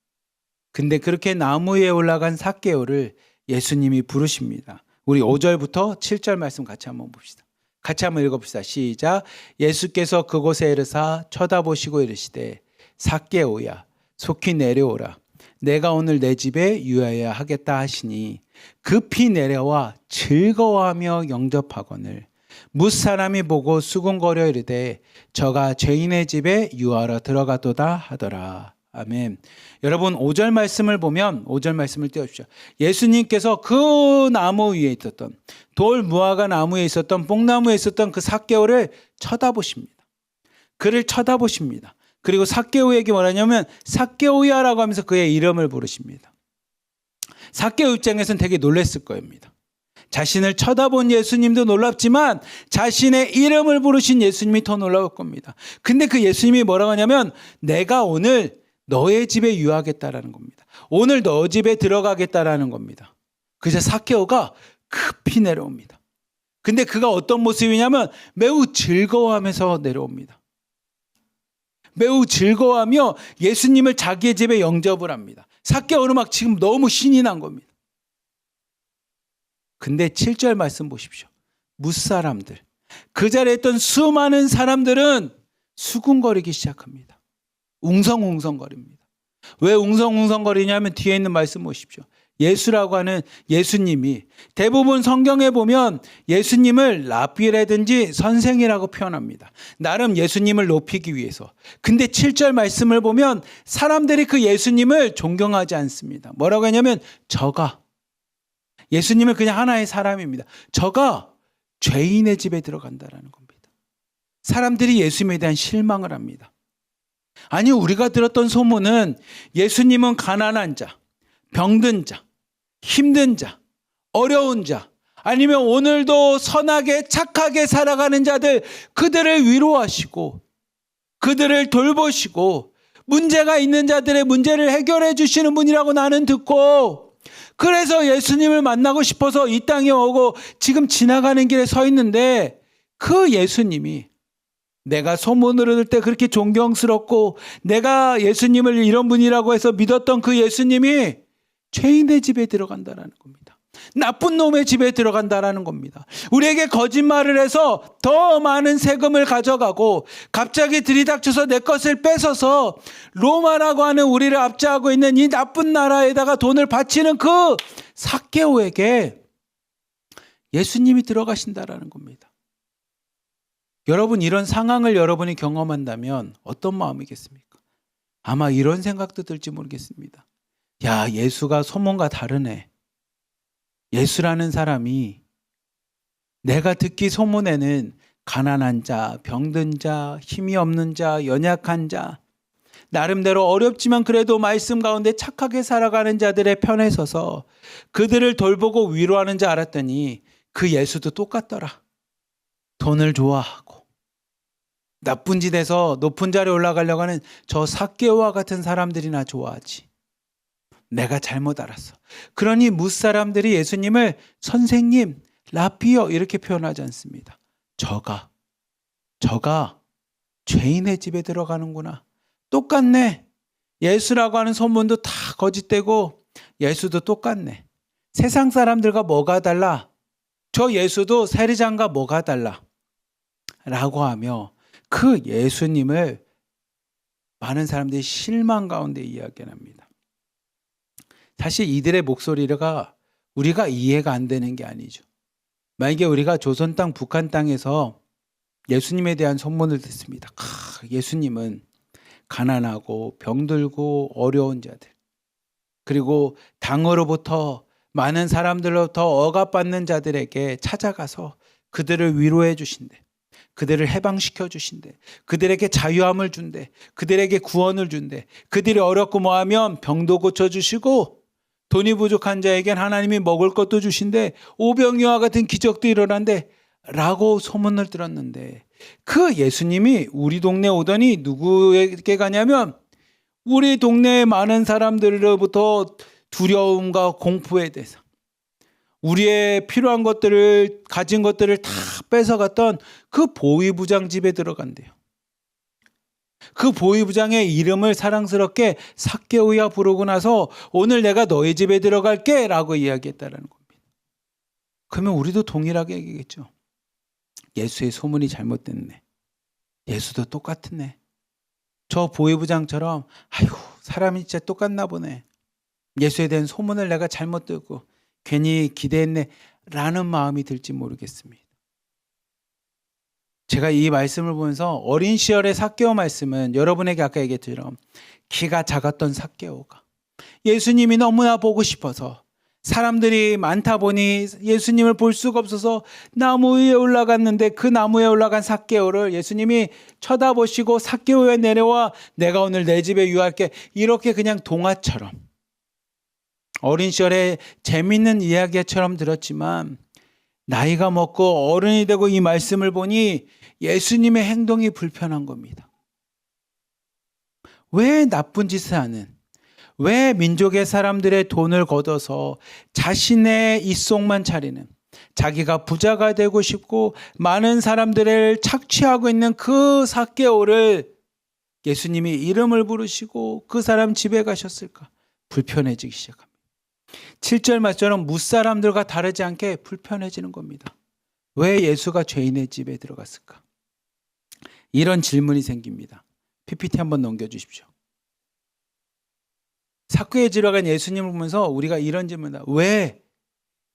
근데 그렇게 나무 위에 올라간 삭개오를 예수님이 부르십니다. 우리 5절부터 7절 말씀 같이 한번 봅시다. 같이 한번 읽어봅시다. 시작. 예수께서 그곳에 이르사 쳐다보시고 이르시되 삭개오야 속히 내려오라. 내가 오늘 내 집에 유하여야 하겠다 하시니 급히 내려와 즐거워하며 영접하거늘 무사람이 보고 수군거려 이르되 저가 죄인의 집에 유하러 들어가도다 하더라. 아멘. 여러분 5절 말씀을 보면 5절 말씀을 띄워주십시오. 예수님께서 그 나무 위에 있었던 돌 무화과 나무에 있었던 뽕나무에 있었던 그 삭개오를 쳐다보십니다. 그를 쳐다보십니다. 그리고 삭개오에게 뭐라냐면 삭개오야라고 하면서 그의 이름을 부르십니다. 삭개오 입장에서는 되게 놀랐을 겁니다. 자신을 쳐다본 예수님도 놀랍지만 자신의 이름을 부르신 예수님이 더 놀라울 겁니다. 근데 그 예수님이 뭐라고 하냐면 내가 오늘 너의 집에 유하겠다라는 겁니다. 오늘 너 집에 들어가겠다라는 겁니다. 그래서 삭개오가 급히 내려옵니다. 근데 그가 어떤 모습이냐면 매우 즐거워하면서 내려옵니다. 매우 즐거워하며 예수님을 자기의 집에 영접을 합니다. 삭개오는 막 지금 너무 신이 난 겁니다. 근데 7절 말씀 보십시오. 무사람들, 그 자리에 있던 수많은 사람들은 수군거리기 시작합니다. 웅성웅성거립니다. 왜 웅성웅성거리냐면 뒤에 있는 말씀 보십시오. 예수라고 하는 예수님이 대부분 성경에 보면 예수님을 라비라든지 선생이라고 표현합니다. 나름 예수님을 높이기 위해서. 근데 7절 말씀을 보면 사람들이 그 예수님을 존경하지 않습니다. 뭐라고 하냐면 저가, 예수님은 그냥 하나의 사람입니다. 저가 죄인의 집에 들어간다라는 겁니다. 사람들이 예수님에 대한 실망을 합니다. 아니, 우리가 들었던 소문은 예수님은 가난한 자, 병든 자, 힘든 자, 어려운 자, 아니면 오늘도 선하게 착하게 살아가는 자들, 그들을 위로하시고 그들을 돌보시고 문제가 있는 자들의 문제를 해결해 주시는 분이라고 나는 듣고, 그래서 예수님을 만나고 싶어서 이 땅에 오고 지금 지나가는 길에 서 있는데, 그 예수님이 내가 소문으로 들을 때 그렇게 존경스럽고 내가 예수님을 이런 분이라고 해서 믿었던 그 예수님이 죄인의 집에 들어간다라는 겁니다. 나쁜 놈의 집에 들어간다라는 겁니다. 우리에게 거짓말을 해서 더 많은 세금을 가져가고 갑자기 들이닥쳐서 내 것을 뺏어서 로마라고 하는 우리를 압제하고 있는 이 나쁜 나라에다가 돈을 바치는 그 삭개오에게 예수님이 들어가신다라는 겁니다. 여러분, 이런 상황을 여러분이 경험한다면 어떤 마음이겠습니까? 아마 이런 생각도 들지 모르겠습니다. 야, 예수가 소문과 다르네. 예수라는 사람이 내가 듣기 소문에는 가난한 자, 병든 자, 힘이 없는 자, 연약한 자, 나름대로 어렵지만 그래도 말씀 가운데 착하게 살아가는 자들의 편에 서서 그들을 돌보고 위로하는 자 알았더니 그 예수도 똑같더라. 돈을 좋아하고 나쁜 짓에서 높은 자리에 올라가려고 하는 저 삭개오와 같은 사람들이나 좋아하지. 내가 잘못 알았어. 그러니 무사람들이 예수님을 선생님, 라비어 이렇게 표현하지 않습니다. 저가 죄인의 집에 들어가는구나. 똑같네. 예수라고 하는 소문도 다 거짓되고 예수도 똑같네. 세상 사람들과 뭐가 달라? 저 예수도 세리장과 뭐가 달라? 라고 하며 그 예수님을 많은 사람들이 실망 가운데 이야기합니다. 사실 이들의 목소리가 우리가 이해가 안 되는 게 아니죠. 만약에 우리가 조선 땅, 북한 땅에서 예수님에 대한 소문을 듣습니다. 예수님은 가난하고 병들고 어려운 자들, 그리고 당으로부터 많은 사람들로부터 억압받는 자들에게 찾아가서 그들을 위로해 주신대. 그들을 해방시켜 주신대. 그들에게 자유함을 준대. 그들에게 구원을 준대. 그들이 어렵고 뭐하면 병도 고쳐주시고 돈이 부족한 자에겐 하나님이 먹을 것도 주신대. 오병이와 같은 기적도 일어난대 라고 소문을 들었는데, 그 예수님이 우리 동네에 오더니 누구에게 가냐면 우리 동네의 많은 사람들로부터 두려움과 공포에 대해서 우리의 필요한 것들을, 가진 것들을 다 뺏어갔던 그 보위부장 집에 들어간대요. 그 보위부장의 이름을 사랑스럽게 삭개오야 부르고 나서 오늘 내가 너희 집에 들어갈게 라고 이야기했다는 겁니다. 그러면 우리도 동일하게 얘기겠죠. 예수의 소문이 잘못됐네. 예수도 똑같네. 저 보위부장처럼 아이고 사람이 진짜 똑같나 보네. 예수에 대한 소문을 내가 잘못 듣고 괜히 기대했네 라는 마음이 들지 모르겠습니다. 제가 이 말씀을 보면서 어린 시절의 삭개오 말씀은 여러분에게 아까 얘기했처럼 키가 작았던 삭개오가 예수님이 너무나 보고 싶어서 사람들이 많다 보니 예수님을 볼 수가 없어서 나무 위에 올라갔는데, 그 나무에 올라간 삭개오를 예수님이 쳐다보시고 삭개오에 내려와 내가 오늘 내 집에 유할게, 이렇게 그냥 동화처럼 어린 시절에 재밌는 이야기처럼 들었지만 나이가 먹고 어른이 되고 이 말씀을 보니 예수님의 행동이 불편한 겁니다. 왜 나쁜 짓을 하는, 왜 민족의 사람들의 돈을 걷어서 자신의 입속만 차리는, 자기가 부자가 되고 싶고 많은 사람들을 착취하고 있는 그 삭개오를 예수님이 이름을 부르시고 그 사람 집에 가셨을까? 불편해지기 시작합니다. 7절 말처럼 무사람들과 다르지 않게 불편해지는 겁니다. 왜 예수가 죄인의 집에 들어갔을까? 이런 질문이 생깁니다. PPT 한번 넘겨주십시오. 삭개오에 들어간 예수님을 보면서 우리가 이런 질문을 합니다. 왜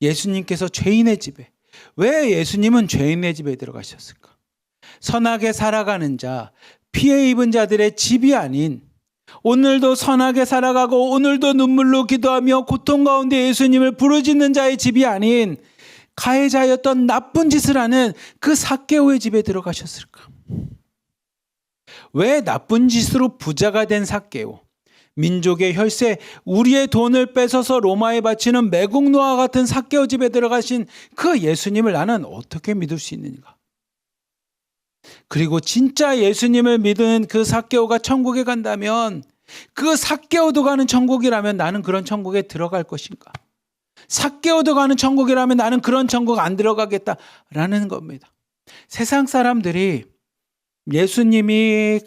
예수님께서 죄인의 집에, 왜 예수님은 죄인의 집에 들어가셨을까? 선하게 살아가는 자, 피해 입은 자들의 집이 아닌, 오늘도 선하게 살아가고 오늘도 눈물로 기도하며 고통 가운데 예수님을 부르짖는 자의 집이 아닌 가해자였던 나쁜 짓을 하는 그 삭개오의 집에 들어가셨을까? 왜 나쁜 짓으로 부자가 된 삭개오, 민족의 혈세, 우리의 돈을 뺏어서 로마에 바치는 매국노와 같은 삭개오 집에 들어가신 그 예수님을 나는 어떻게 믿을 수 있는가? 그리고 진짜 예수님을 믿은 그 삭개오가 천국에 간다면, 그 삭개오도 가는 천국이라면 나는 그런 천국에 들어갈 것인가? 삭개오도 가는 천국이라면 나는 그런 천국 안 들어가겠다라는 겁니다. 세상 사람들이 예수님이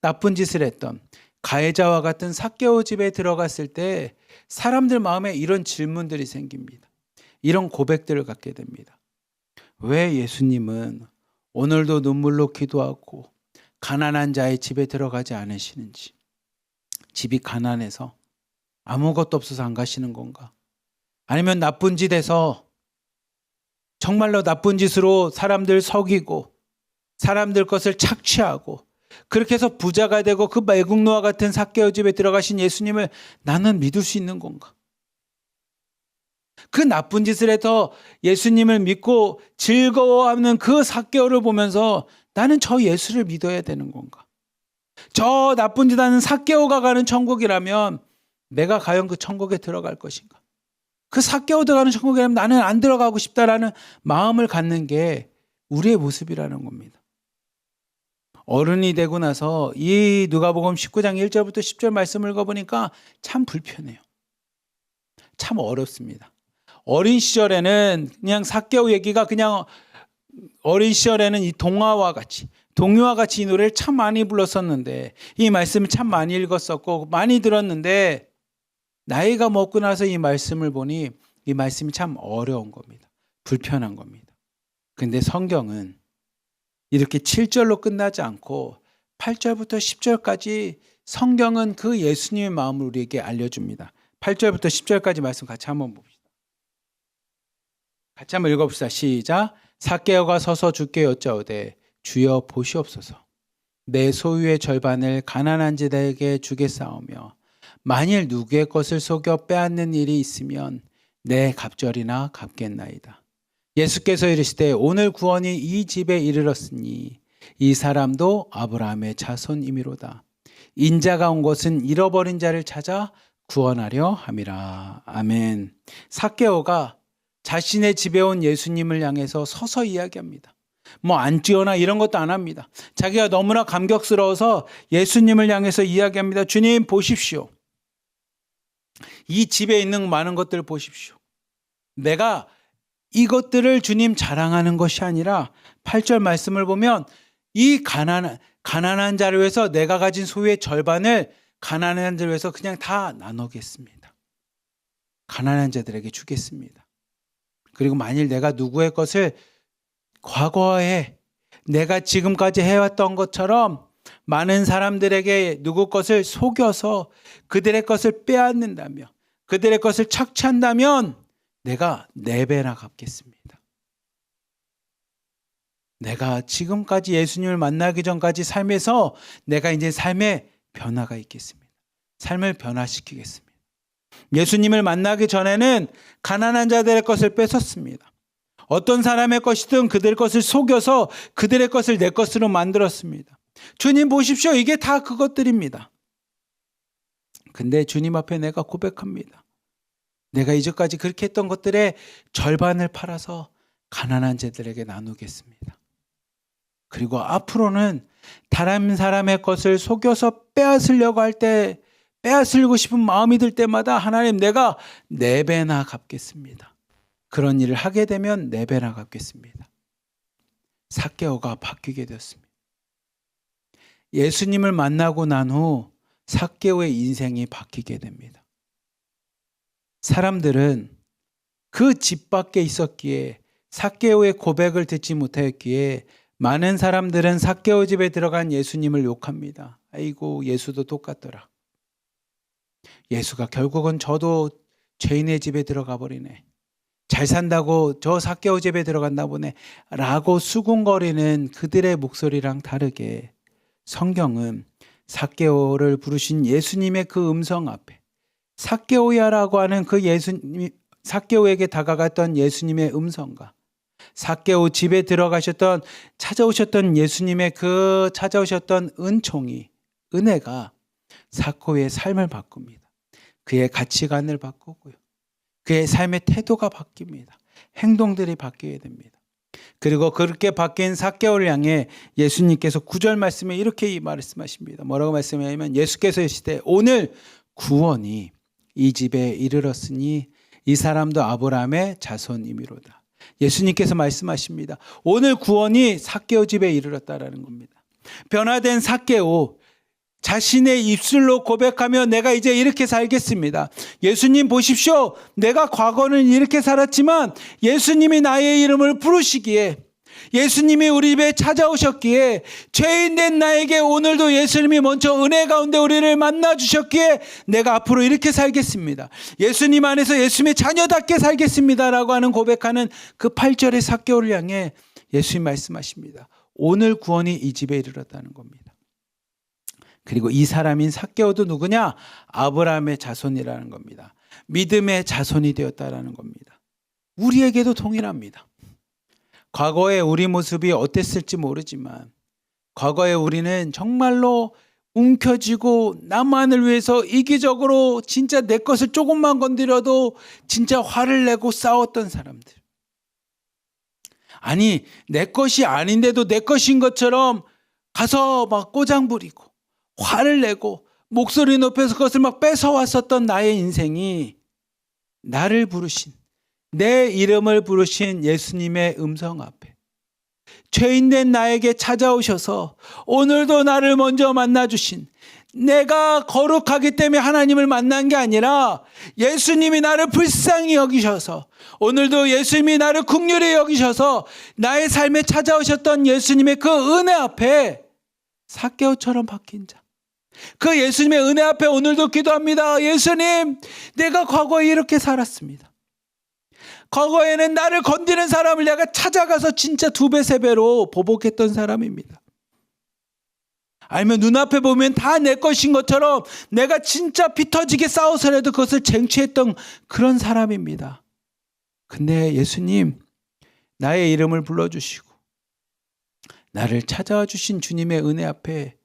나쁜 짓을 했던 가해자와 같은 삭개오 집에 들어갔을 때 사람들 마음에 이런 질문들이 생깁니다. 이런 고백들을 갖게 됩니다. 왜 예수님은 오늘도 눈물로 기도하고 가난한 자의 집에 들어가지 않으시는지, 집이 가난해서 아무것도 없어서 안 가시는 건가? 아니면 나쁜 짓에서 정말로 나쁜 짓으로 사람들 속이고 사람들 것을 착취하고 그렇게 해서 부자가 되고 그 매국노와 같은 삭개오 집에 들어가신 예수님을 나는 믿을 수 있는 건가? 그 나쁜 짓을 해서 예수님을 믿고 즐거워하는 그 삭개오를 보면서 나는 저 예수를 믿어야 되는 건가? 저 나쁜 짓 하는 삭개오가 가는 천국이라면 내가 과연 그 천국에 들어갈 것인가? 그 삭개오 들어가는 천국이라면 나는 안 들어가고 싶다라는 마음을 갖는 게 우리의 모습이라는 겁니다. 어른이 되고 나서 이 누가복음 19장 1절부터 10절 말씀을 읽어보니까 참 불편해요. 참 어렵습니다. 어린 시절에는 그냥 삭개오 얘기가 그냥 어린 시절에는 이 동화와 같이 이 노래를 참 많이 불렀었는데 이 말씀을 참 많이 읽었었고 많이 들었는데 나이가 먹고 나서 이 말씀을 보니 이 말씀이 참 어려운 겁니다. 불편한 겁니다. 근데 성경은 이렇게 7절로 끝나지 않고 8절부터 10절까지 성경은 그 예수님의 마음을 우리에게 알려줍니다. 8절부터 10절까지 말씀 같이 한번 봅시다. 같이 한번 읽어봅시다. 시작. 삭개오가 서서 주께 여짜오되 주여 보시옵소서. 내 소유의 절반을 가난한 자들에게 주겠사오며 만일 누구의 것을 속여 빼앗는 일이 있으면 내 갑절이나 갚겠나이다. 예수께서 이르시되 오늘 구원이 이 집에 이르렀으니 이 사람도 아브라함의 자손이미로다. 인자가 온 것은 잃어버린 자를 찾아 구원하려 함이라. 아멘. 삭개오가 자신의 집에 온 예수님을 향해서 서서 이야기합니다. 뭐 앉거나 이런 것도 안 합니다. 자기가 너무나 감격스러워서 예수님을 향해서 이야기합니다. 주님 보십시오. 이 집에 있는 많은 것들을 보십시오. 내가 이것들을 주님 자랑하는 것이 아니라 8절 말씀을 보면 이 가난한 자를 위해서 내가 가진 소유의 절반을 가난한 자를 위해서 그냥 다 나누겠습니다. 가난한 자들에게 주겠습니다. 그리고 만일 내가 누구의 것을 과거에 내가 지금까지 해왔던 것처럼 많은 사람들에게 누구 것을 속여서 그들의 것을 빼앗는다며 그들의 것을 착취한다면 내가 4배나 갚겠습니다. 내가 지금까지 예수님을 만나기 전까지 삶에서 내가 이제 삶에 변화가 있겠습니다. 삶을 변화시키겠습니다. 예수님을 만나기 전에는 가난한 자들의 것을 뺏었습니다. 어떤 사람의 것이든 그들의 것을 속여서 그들의 것을 내 것으로 만들었습니다. 주님 보십시오. 이게 다 그것들입니다. 근데 주님 앞에 내가 고백합니다. 내가 이제까지 그렇게 했던 것들의 절반을 팔아서 가난한 자들에게 나누겠습니다. 그리고 앞으로는 다른 사람의 것을 속여서 빼앗으려고 할 때 빼앗으려고 싶은 마음이 들 때마다 하나님 내가 4배나 갚겠습니다. 그런 일을 하게 되면 4배나 갚겠습니다. 삭개오가 바뀌게 되었습니다. 예수님을 만나고 난 후 삭개오의 인생이 바뀌게 됩니다. 사람들은 그 집 밖에 있었기에 삭개오의 고백을 듣지 못하였기에 많은 사람들은 삭개오 집에 들어간 예수님을 욕합니다. 아이고 예수도 똑같더라. 예수가 결국은 저도 죄인의 집에 들어가 버리네. 잘 산다고 저 삭개오 집에 들어갔나 보네. 라고 수군거리는 그들의 목소리랑 다르게 성경은 삭개오를 부르신 예수님의 그 음성 앞에 삭개오야라고 하는 그 예수님, 삭개오에게 다가갔던 예수님의 음성과 삭개오 집에 들어가셨던 찾아오셨던 예수님의 그 찾아오셨던 은총이 은혜가 삭개오의 삶을 바꿉니다. 그의 가치관을 바꾸고요. 그의 삶의 태도가 바뀝니다. 행동들이 바뀌게 됩니다. 그리고 그렇게 바뀐 삭개오를 향해 예수님께서 9절 말씀에 이렇게 말씀하십니다. 뭐라고 말씀하냐면 예수께서 이르시되 오늘 구원이 이 집에 이르렀으니 이 사람도 아브라함의 자손이미로다. 예수님께서 말씀하십니다. 오늘 구원이 삭개오 집에 이르렀다라는 겁니다. 변화된 삭개오 자신의 입술로 고백하며 내가 이제 이렇게 살겠습니다. 예수님 보십시오. 내가 과거는 이렇게 살았지만 예수님이 나의 이름을 부르시기에 예수님이 우리 집에 찾아오셨기에 죄인된 나에게 오늘도 예수님이 먼저 은혜 가운데 우리를 만나 주셨기에 내가 앞으로 이렇게 살겠습니다. 예수님 안에서 예수님의 자녀답게 살겠습니다라고 하는 고백하는 그 8절의 삭개오를 향해 예수님 말씀하십니다. 오늘 구원이 이 집에 이르렀다는 겁니다. 그리고 이 사람인 삭개오도 누구냐? 아브라함의 자손이라는 겁니다. 믿음의 자손이 되었다라는 겁니다. 우리에게도 동일합니다. 과거의 우리 모습이 어땠을지 모르지만 과거에 우리는 정말로 움켜쥐고 나만을 위해서 이기적으로 진짜 내 것을 조금만 건드려도 진짜 화를 내고 싸웠던 사람들. 아니 내 것이 아닌데도 내 것인 것처럼 가서 막 꼬장 부리고 화를 내고 목소리 높여서 그것을 막 뺏어왔었던 나의 인생이 나를 부르신 내 이름을 부르신 예수님의 음성 앞에 죄인된 나에게 찾아오셔서 오늘도 나를 먼저 만나주신 내가 거룩하기 때문에 하나님을 만난 게 아니라 예수님이 나를 불쌍히 여기셔서 오늘도 예수님이 나를 긍휼히 여기셔서 나의 삶에 찾아오셨던 예수님의 그 은혜 앞에 삭개오처럼 바뀐 자. 그 예수님의 은혜 앞에 오늘도 기도합니다. 예수님, 내가 과거에 이렇게 살았습니다. 과거에는 나를 건드리는 사람을 내가 찾아가서 진짜 2배, 3배로 보복했던 사람입니다. 아니면 눈앞에 보면 다 내 것인 것처럼 내가 진짜 피 터지게 싸워서라도 그것을 쟁취했던 그런 사람입니다. 근데 예수님, 나의 이름을 불러주시고 나를 찾아와 주신 주님의 은혜 앞에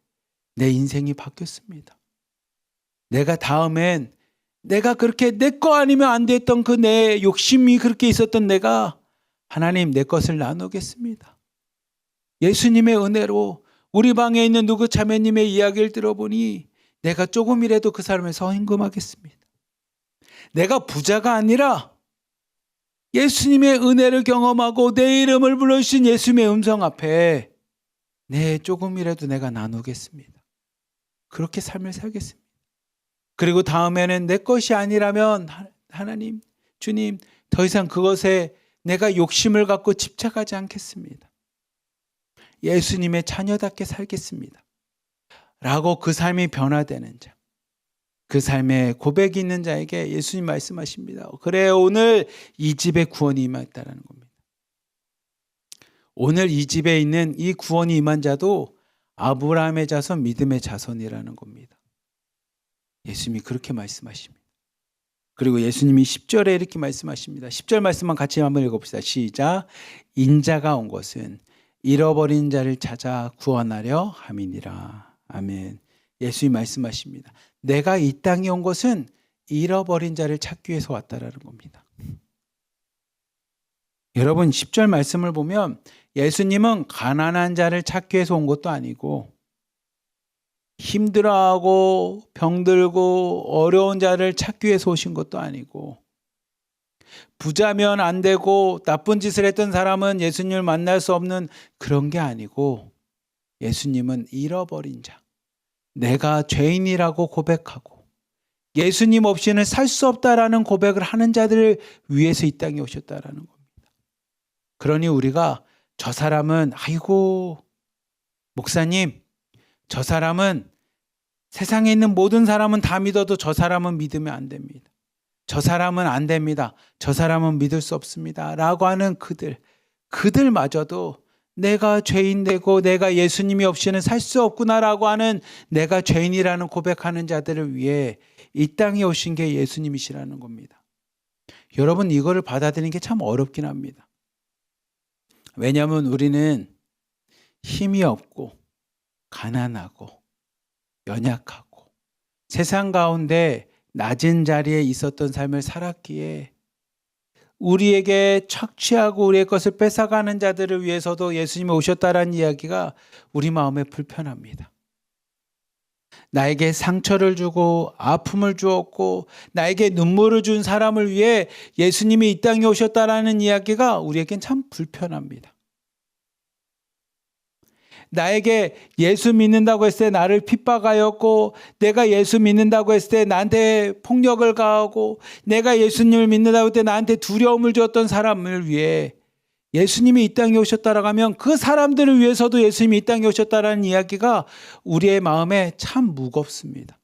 내 인생이 바뀌었습니다. 내가 다음엔 내가 그렇게 내 거 아니면 안 됐던 그 내 욕심이 그렇게 있었던 내가 하나님 내 것을 나누겠습니다. 예수님의 은혜로 우리 방에 있는 누구 자매님의 이야기를 들어보니 내가 조금이라도 그 사람을 헌금하겠습니다. 내가 부자가 아니라 예수님의 은혜를 경험하고 내 이름을 불러주신 예수님의 음성 앞에 내 조금이라도 내가 나누겠습니다. 그렇게 삶을 살겠습니다. 그리고 다음에는 내 것이 아니라면 하나님, 주님 더 이상 그것에 내가 욕심을 갖고 집착하지 않겠습니다. 예수님의 자녀답게 살겠습니다. 라고 그 삶이 변화되는 자, 그 삶에 고백이 있는 자에게 예수님 말씀하십니다. 그래 오늘 이 집에 구원이 임했다는 겁니다. 오늘 이 집에 있는 이 구원이 임한 자도 아브라함의 자손, 믿음의 자손이라는 겁니다. 예수님이 그렇게 말씀하십니다. 그리고 예수님이 10절에 이렇게 말씀하십니다. 10절 말씀만 같이 한번 읽어봅시다. 시작. 인자가 온 것은 잃어버린 자를 찾아 구원하려 함이니라. 아멘. 예수님이 말씀하십니다. 내가 이 땅에 온 것은 잃어버린 자를 찾기 위해서 왔다라는 겁니다. 여러분 10절 말씀을 보면 예수님은 가난한 자를 찾기 위해서 온 것도 아니고 힘들어하고 병들고 어려운 자를 찾기 위해서 오신 것도 아니고, 부자면 안 되고 나쁜 짓을 했던 사람은 예수님을 만날 수 없는 그런 게 아니고, 예수님은 잃어버린 자, 내가 죄인이라고 고백하고 예수님 없이는 살 수 없다라는 고백을 하는 자들을 위해서 이 땅에 오셨다라는 겁니다. 그러니 우리가 저 사람은, 아이고 목사님, 저 사람은, 세상에 있는 모든 사람은 다 믿어도 저 사람은 믿으면 안 됩니다. 저 사람은 안 됩니다. 저 사람은 믿을 수 없습니다. 라고 하는 그들마저도 내가 죄인 되고 내가 예수님이 없이는 살 수 없구나라고 하는, 내가 죄인이라는 고백하는 자들을 위해 이 땅에 오신 게 예수님이시라는 겁니다. 여러분, 이거를 받아들이는 게 참 어렵긴 합니다. 왜냐하면 우리는 힘이 없고 가난하고 연약하고 세상 가운데 낮은 자리에 있었던 삶을 살았기에, 우리에게 착취하고 우리의 것을 뺏어가는 자들을 위해서도 예수님이 오셨다라는 이야기가 우리 마음에 불편합니다. 나에게 상처를 주고 아픔을 주었고 나에게 눈물을 준 사람을 위해 예수님이 이 땅에 오셨다라는 이야기가 우리에겐 참 불편합니다. 나에게 예수 믿는다고 했을 때 나를 핍박하였고, 내가 예수 믿는다고 했을 때 나한테 폭력을 가하고, 내가 예수님을 믿는다고 했을 때 나한테 두려움을 줬던 사람을 위해 예수님이 이 땅에 오셨다라고 하면, 그 사람들을 위해서도 예수님이 이 땅에 오셨다라는 이야기가 우리의 마음에 참 무겁습니다.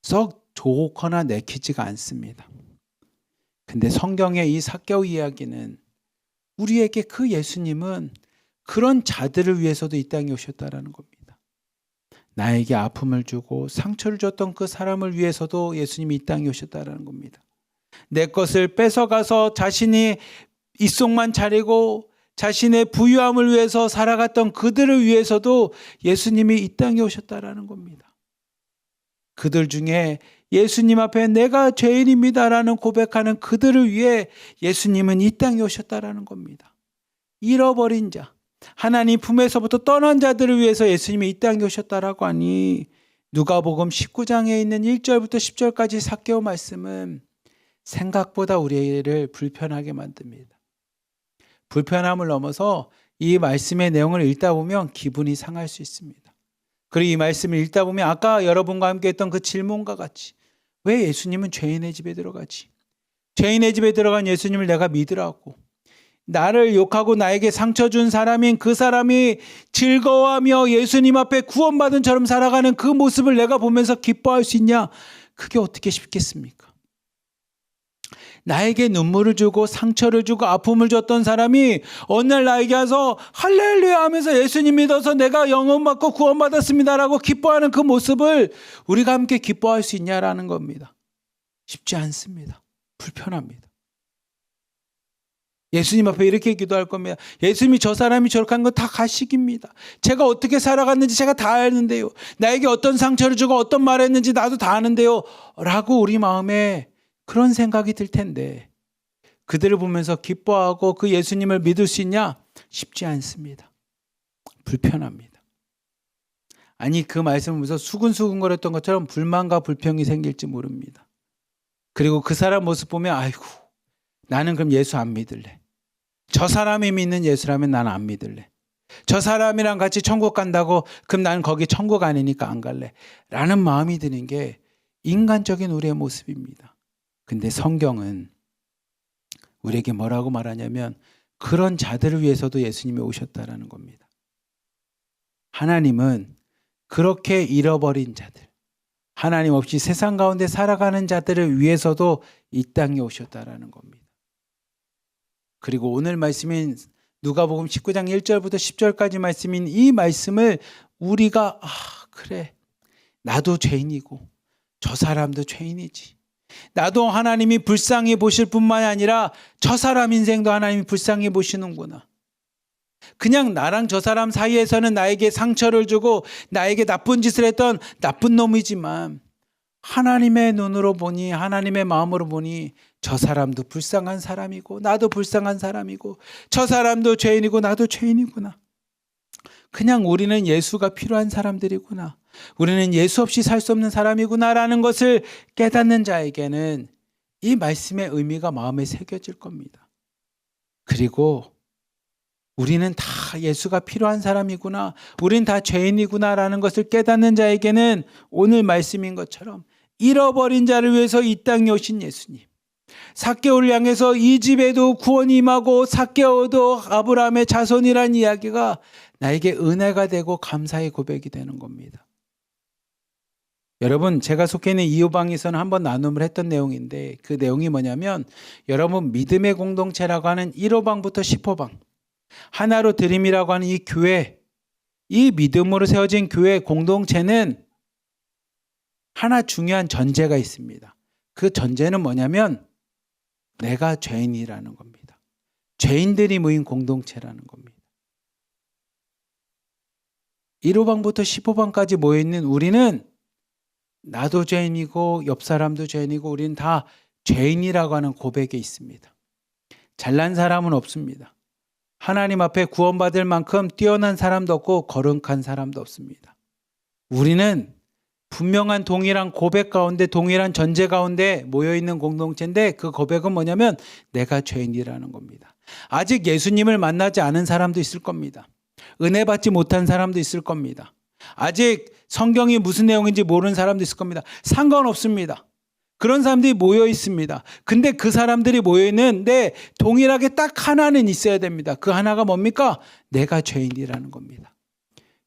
썩 좋거나 내키지가 않습니다. 근데 성경의 이 삭개오 이야기는 우리에게 그 예수님은 그런 자들을 위해서도 이 땅에 오셨다라는 겁니다. 나에게 아픔을 주고 상처를 줬던 그 사람을 위해서도 예수님이 이 땅에 오셨다라는 겁니다. 내 것을 뺏어가서 자신이 입속만 차리고 자신의 부유함을 위해서 살아갔던 그들을 위해서도 예수님이 이 땅에 오셨다라는 겁니다. 그들 중에 예수님 앞에 내가 죄인입니다라는 고백하는 그들을 위해 예수님은 이 땅에 오셨다라는 겁니다. 잃어버린 자, 하나님 품에서부터 떠난 자들을 위해서 예수님이 이 땅에 오셨다라고 하니, 누가복음 19장에 있는 1절부터 10절까지 삭개오 말씀은 생각보다 우리를 불편하게 만듭니다. 불편함을 넘어서 이 말씀의 내용을 읽다 보면 기분이 상할 수 있습니다. 그리고 이 말씀을 읽다 보면 아까 여러분과 함께 했던 그 질문과 같이, 왜 예수님은 죄인의 집에 들어가지? 죄인의 집에 들어간 예수님을 내가 믿으라고, 나를 욕하고 나에게 상처 준 사람인 그 사람이 즐거워하며 예수님 앞에 구원받은 처럼 살아가는 그 모습을 내가 보면서 기뻐할 수 있냐? 그게 어떻게 쉽겠습니까? 나에게 눈물을 주고 상처를 주고 아픔을 줬던 사람이 어느 날 나에게 와서 할렐루야 하면서 예수님 믿어서 내가 영원받고 구원받았습니다라고 기뻐하는 그 모습을 우리가 함께 기뻐할 수 있냐라는 겁니다. 쉽지 않습니다. 불편합니다. 예수님 앞에 이렇게 기도할 겁니다. 예수님이 저 사람이 저렇게 한 건 다 가식입니다. 제가 어떻게 살아갔는지 제가 다 아는데요. 나에게 어떤 상처를 주고 어떤 말을 했는지 나도 다 아는데요. 라고 우리 마음에 그런 생각이 들 텐데, 그들을 보면서 기뻐하고 그 예수님을 믿을 수 있냐? 쉽지 않습니다. 불편합니다. 아니, 그 말씀을 보면서 수근수근거렸던 것처럼 불만과 불평이 생길지 모릅니다. 그리고 그 사람 모습 보면, 아이고, 나는 그럼 예수 안 믿을래. 저 사람이 믿는 예수라면 나는 안 믿을래. 저 사람이랑 같이 천국 간다고, 그럼 나는 거기 천국 아니니까 안 갈래. 라는 마음이 드는 게 인간적인 우리의 모습입니다. 근데 성경은 우리에게 뭐라고 말하냐면, 그런 자들을 위해서도 예수님이 오셨다라는 겁니다. 하나님은 그렇게 잃어버린 자들, 하나님 없이 세상 가운데 살아가는 자들을 위해서도 이 땅에 오셨다라는 겁니다. 그리고 오늘 말씀인 누가복음 19장 1절부터 10절까지 말씀인 이 말씀을 우리가, 그래, 나도 죄인이고 저 사람도 죄인이지, 나도 하나님이 불쌍히 보실 뿐만 아니라 저 사람 인생도 하나님이 불쌍히 보시는구나. 그냥 나랑 저 사람 사이에서는 나에게 상처를 주고 나에게 나쁜 짓을 했던 나쁜 놈이지만, 하나님의 눈으로 보니, 하나님의 마음으로 보니 저 사람도 불쌍한 사람이고 나도 불쌍한 사람이고, 저 사람도 죄인이고 나도 죄인이구나. 그냥 우리는 예수가 필요한 사람들이구나. 우리는 예수 없이 살 수 없는 사람이구나라는 것을 깨닫는 자에게는 이 말씀의 의미가 마음에 새겨질 겁니다. 그리고 우리는 다 예수가 필요한 사람이구나, 우린 다 죄인이구나라는 것을 깨닫는 자에게는 오늘 말씀인 것처럼 잃어버린 자를 위해서 이 땅에 오신 예수님, 삭개오를 향해서 이 집에도 구원이 임하고 삭개오도 아브라함의 자손이란 이야기가 나에게 은혜가 되고 감사의 고백이 되는 겁니다. 여러분, 제가 속해 있는 이호방에서는 한번 나눔을 했던 내용인데, 그 내용이 뭐냐면, 여러분 믿음의 공동체라고 하는 1호방부터 10호방, 하나로 드림이라고 하는 이 교회, 이 믿음으로 세워진 교회 공동체는 하나 중요한 전제가 있습니다. 그 전제는 뭐냐면 내가 죄인이라는 겁니다. 죄인들이 모인 공동체라는 겁니다. 1호방부터 10호방까지 모여있는 우리는 나도 죄인이고 옆 사람도 죄인이고 우리는 다 죄인이라고 하는 고백에 있습니다. 잘난 사람은 없습니다. 하나님 앞에 구원받을 만큼 뛰어난 사람도 없고 거룩한 사람도 없습니다. 우리는 분명한 동일한 고백 가운데, 동일한 전제 가운데 모여있는 공동체인데, 그 고백은 뭐냐면 내가 죄인이라는 겁니다. 아직 예수님을 만나지 않은 사람도 있을 겁니다. 은혜 받지 못한 사람도 있을 겁니다. 아직 성경이 무슨 내용인지 모르는 사람도 있을 겁니다. 상관없습니다. 그런 사람들이 모여 있습니다. 근데 그 사람들이 모여 있는데 동일하게 딱 하나는 있어야 됩니다. 그 하나가 뭡니까? 내가 죄인이라는 겁니다.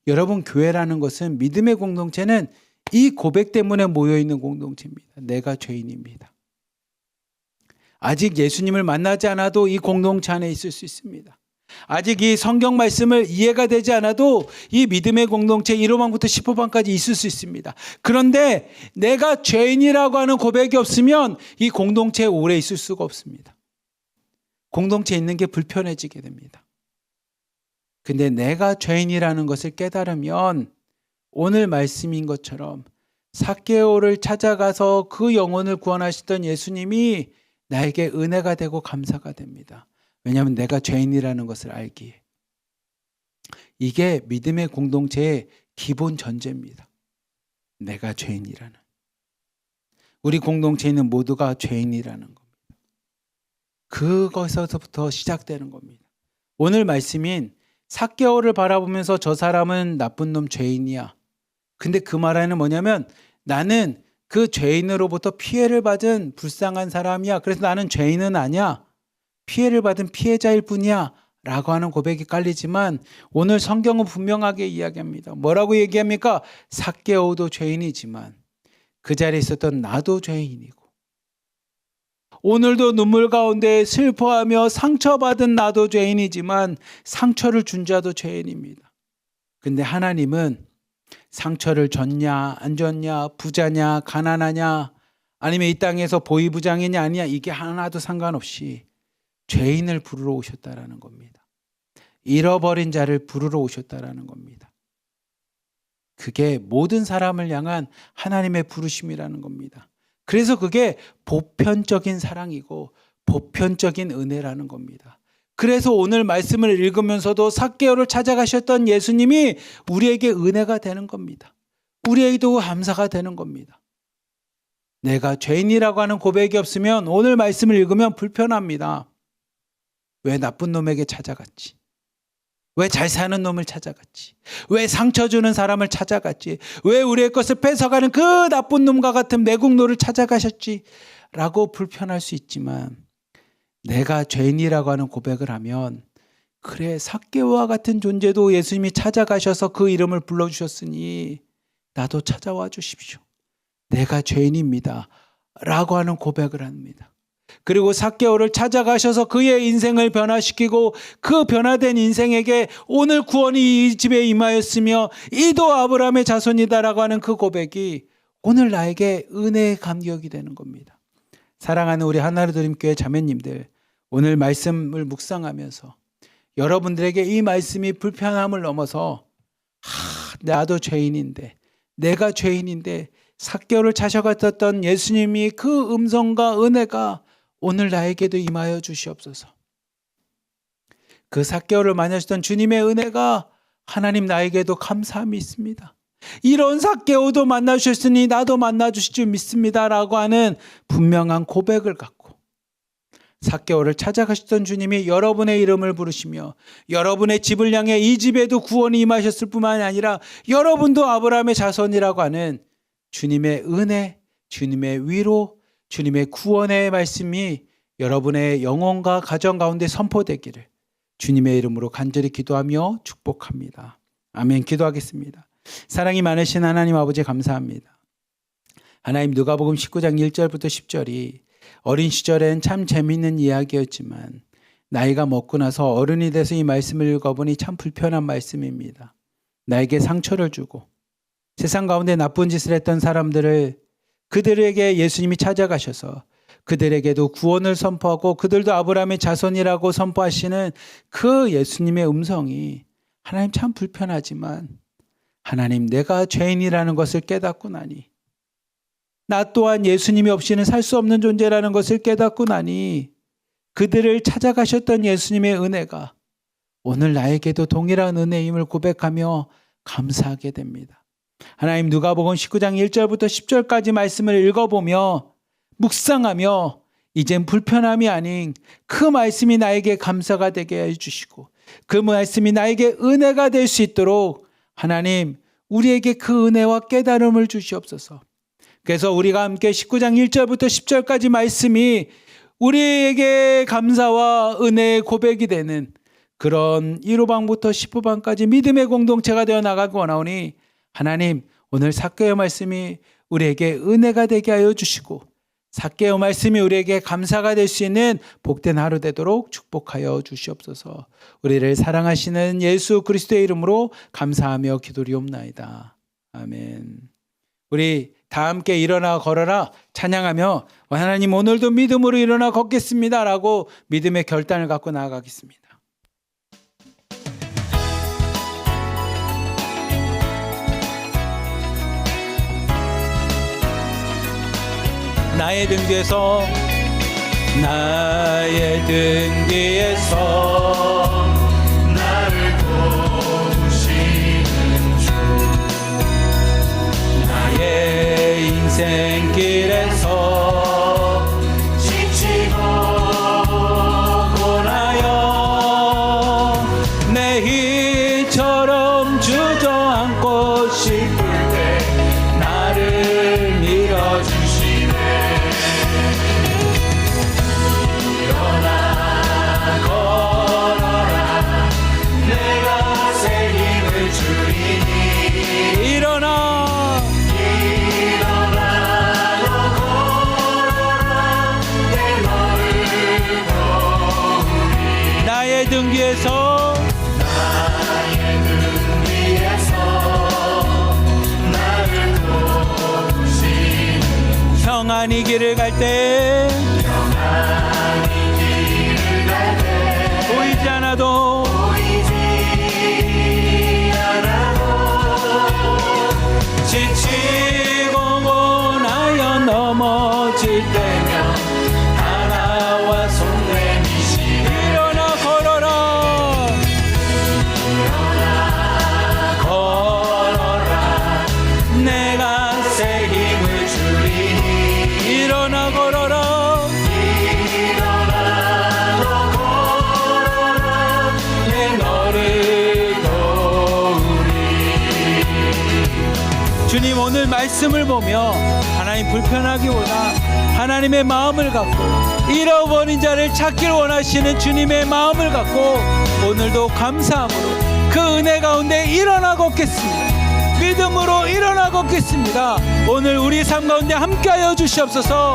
여러분, 교회라는 것은, 믿음의 공동체는 이 고백 때문에 모여 있는 공동체입니다. 내가 죄인입니다. 아직 예수님을 만나지 않아도 이 공동체 안에 있을 수 있습니다. 아직 이 성경 말씀을 이해가 되지 않아도 이 믿음의 공동체 1호방부터 10호방까지 있을 수 있습니다. 그런데 내가 죄인이라고 하는 고백이 없으면 이 공동체에 오래 있을 수가 없습니다. 공동체에 있는 게 불편해지게 됩니다. 근데 내가 죄인이라는 것을 깨달으면 오늘 말씀인 것처럼 삭개오를 찾아가서 그 영혼을 구원하시던 예수님이 나에게 은혜가 되고 감사가 됩니다. 왜냐하면 내가 죄인이라는 것을 알기에. 이게 믿음의 공동체의 기본 전제입니다. 내가 죄인이라는. 우리 공동체에 있는 모두가 죄인이라는 겁니다. 그것에서부터 시작되는 겁니다. 오늘 말씀인 삭개오를 바라보면서 저 사람은 나쁜 놈 죄인이야. 근데 그 말에는 뭐냐면 나는 그 죄인으로부터 피해를 받은 불쌍한 사람이야. 그래서 나는 죄인은 아니야. 피해를 받은 피해자일 뿐이야 라고 하는 고백이 깔리지만 오늘 성경은 분명하게 이야기합니다. 뭐라고 얘기합니까? 삭개오도 죄인이지만 그 자리에 있었던 나도 죄인이고 오늘도 눈물 가운데 슬퍼하며 상처받은 나도 죄인이지만 상처를 준 자도 죄인입니다. 근데 하나님은 상처를 줬냐 안 줬냐, 부자냐 가난하냐, 아니면 이 땅에서 보이부장이냐 아니냐, 이게 하나도 상관없이 죄인을 부르러 오셨다라는 겁니다. 잃어버린 자를 부르러 오셨다라는 겁니다. 그게 모든 사람을 향한 하나님의 부르심이라는 겁니다. 그래서 그게 보편적인 사랑이고 보편적인 은혜라는 겁니다. 그래서 오늘 말씀을 읽으면서도 삭개오를 찾아가셨던 예수님이 우리에게 은혜가 되는 겁니다. 우리에게도 감사가 되는 겁니다. 내가 죄인이라고 하는 고백이 없으면 오늘 말씀을 읽으면 불편합니다. 왜 나쁜 놈에게 찾아갔지? 왜 잘 사는 놈을 찾아갔지? 왜 상처 주는 사람을 찾아갔지? 왜 우리의 것을 뺏어가는 그 나쁜 놈과 같은 매국노를 찾아가셨지? 라고 불편할 수 있지만 내가 죄인이라고 하는 고백을 하면 그래, 삭개오와 같은 존재도 예수님이 찾아가셔서 그 이름을 불러주셨으니 나도 찾아와 주십시오. 내가 죄인입니다. 라고 하는 고백을 합니다. 그리고 삭개오를 찾아가셔서 그의 인생을 변화시키고 그 변화된 인생에게 오늘 구원이 이 집에 임하였으며 이도 아브라함의 자손이다라고 하는 그 고백이 오늘 나에게 은혜의 감격이 되는 겁니다. 사랑하는 우리 하나로드림교회 자매님들, 오늘 말씀을 묵상하면서 여러분들에게 이 말씀이 불편함을 넘어서 나도 죄인인데, 내가 죄인인데 삭개오를 찾아갔던 예수님이 그 음성과 은혜가 오늘 나에게도 임하여 주시옵소서. 그 삭개오를 만나셨던 주님의 은혜가 하나님 나에게도 감사함이 있습니다. 이런 삭개오도 만나주셨으니 나도 만나주실 줄 믿습니다라고 하는 분명한 고백을 갖고 삭개오를 찾아가셨던 주님이 여러분의 이름을 부르시며 여러분의 집을 향해 이 집에도 구원이 임하셨을 뿐만 아니라 여러분도 아브라함의 자손이라고 하는 주님의 은혜, 주님의 위로, 주님의 구원의 말씀이 여러분의 영혼과 가정 가운데 선포되기를 주님의 이름으로 간절히 기도하며 축복합니다. 아멘. 기도하겠습니다. 사랑이 많으신 하나님 아버지 감사합니다. 하나님, 누가복음 19장 1절부터 10절이 어린 시절엔 참 재미있는 이야기였지만 나이가 먹고 나서 어른이 돼서 이 말씀을 읽어보니 참 불편한 말씀입니다. 나에게 상처를 주고 세상 가운데 나쁜 짓을 했던 사람들을 그들에게 예수님이 찾아가셔서 그들에게도 구원을 선포하고 그들도 아브라함의 자손이라고 선포하시는 그 예수님의 음성이 하나님 참 불편하지만 하나님, 내가 죄인이라는 것을 깨닫고 나니 나 또한 예수님이 없이는 살 수 없는 존재라는 것을 깨닫고 나니 그들을 찾아가셨던 예수님의 은혜가 오늘 나에게도 동일한 은혜임을 고백하며 감사하게 됩니다. 하나님, 누가복음 19장 1절부터 10절까지 말씀을 읽어보며 묵상하며 이젠 불편함이 아닌 그 말씀이 나에게 감사가 되게 해주시고 그 말씀이 나에게 은혜가 될 수 있도록 하나님, 우리에게 그 은혜와 깨달음을 주시옵소서. 그래서 우리가 함께 19장 1절부터 10절까지 말씀이 우리에게 감사와 은혜의 고백이 되는 그런 1호방부터 10호방까지 믿음의 공동체가 되어 나가기 원하오니 하나님, 오늘 삭개오 말씀이 우리에게 은혜가 되게 하여 주시고 삭개오 말씀이 우리에게 감사가 될 수 있는 복된 하루 되도록 축복하여 주시옵소서. 우리를 사랑하시는 예수 그리스도의 이름으로 감사하며 기도리옵나이다. 아멘. 우리 다 함께 일어나 걸어라 찬양하며 하나님, 오늘도 믿음으로 일어나 걷겠습니다 라고 믿음의 결단을 갖고 나아가겠습니다. 나의 등 뒤에서 나를 도우시는 주, 나의 인생길에서 지치고 고나여 내 힘처럼 주저앉고 싶을 때 나를 밀어주시네. 일어나 걸어라, 내가 새 힘을 주리니. 일어나 걸어라, 내 너를 도우리. 나의 등 뒤에서 나를 도우시는 평안히 길을 갈 때 보이지 않아도 지치고 고나여 넘어질 때면 하나와 손 내미시네. 일어나 걸어라, 걸어라, 내가 새 힘을 주리니. 일어나 걸어라, 내 너를 도우리. 주님, 오늘 말씀을 보며 하나님 불편하기보다 하나님의 마음을 갖고 잃어버린 자를 찾기를 원하시는 주님의 마음을 갖고 오늘도 감사함으로 그 은혜 가운데 일어나 걷겠습니다. 믿음으로 일어나 걷겠습니다. 오늘 우리 삶 가운데 함께하여 주시옵소서.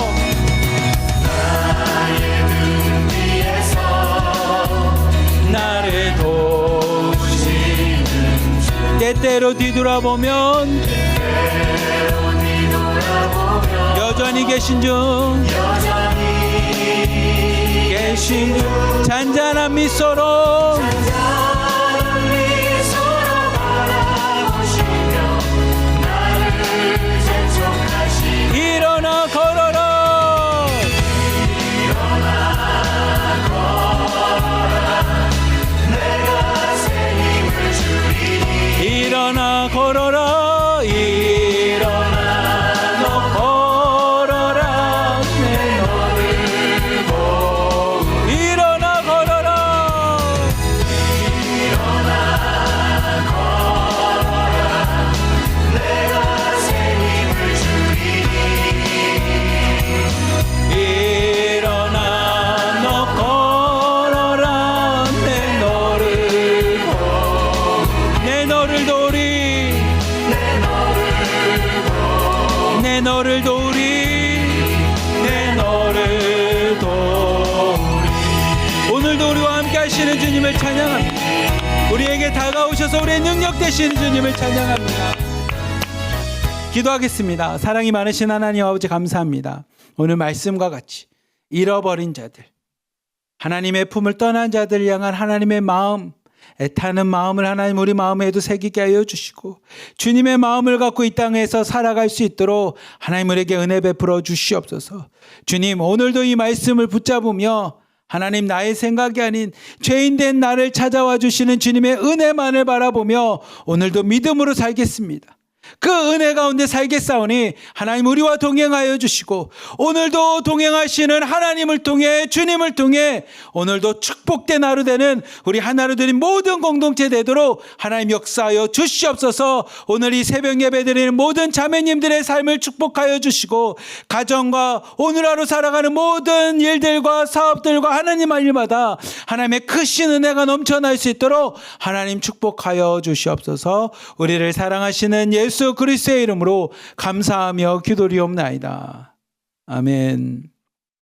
나를 도우시는 주, 때때로 뒤돌아보면 여전히 계신 중 잔잔한 미소로 일어나 걸어라, 일어나 걸어라, 내 너를 도우리 내 너를 도우리. 오늘도 우리와 함께 하시는 주님을 찬양합니다. 우리에게 다가오셔서 우리의 능력 되시는 주님을 찬양합니다. 기도하겠습니다. 사랑이 많으신 하나님 아버지 감사합니다. 오늘 말씀과 같이 잃어버린 자들, 하나님의 품을 떠난 자들을 향한 하나님의 마음, 애타는 마음을 하나님 우리 마음에도 새기게 하여 주시고 주님의 마음을 갖고 이 땅에서 살아갈 수 있도록 하나님 우리에게 은혜 베풀어 주시옵소서. 주님, 오늘도 이 말씀을 붙잡으며 하나님 나의 생각이 아닌 죄인된 나를 찾아와 주시는 주님의 은혜만을 바라보며 오늘도 믿음으로 살겠습니다. 그 은혜 가운데 살겠사오니 하나님 우리와 동행하여 주시고 오늘도 동행하시는 하나님을 통해 주님을 통해 오늘도 축복된 하루 되는 우리 하나로 드린 모든 공동체 되도록 하나님 역사하여 주시옵소서. 오늘 이 새벽 예배 드리는 모든 자매님들의 삶을 축복하여 주시고 가정과 오늘 하루 살아가는 모든 일들과 사업들과 하나님 일마다 하나님의 크신 은혜가 넘쳐날 수 있도록 하나님 축복하여 주시옵소서. 우리를 사랑하시는 예수 그리스도의 이름으로 감사하며 기도리옵나이다. 아멘.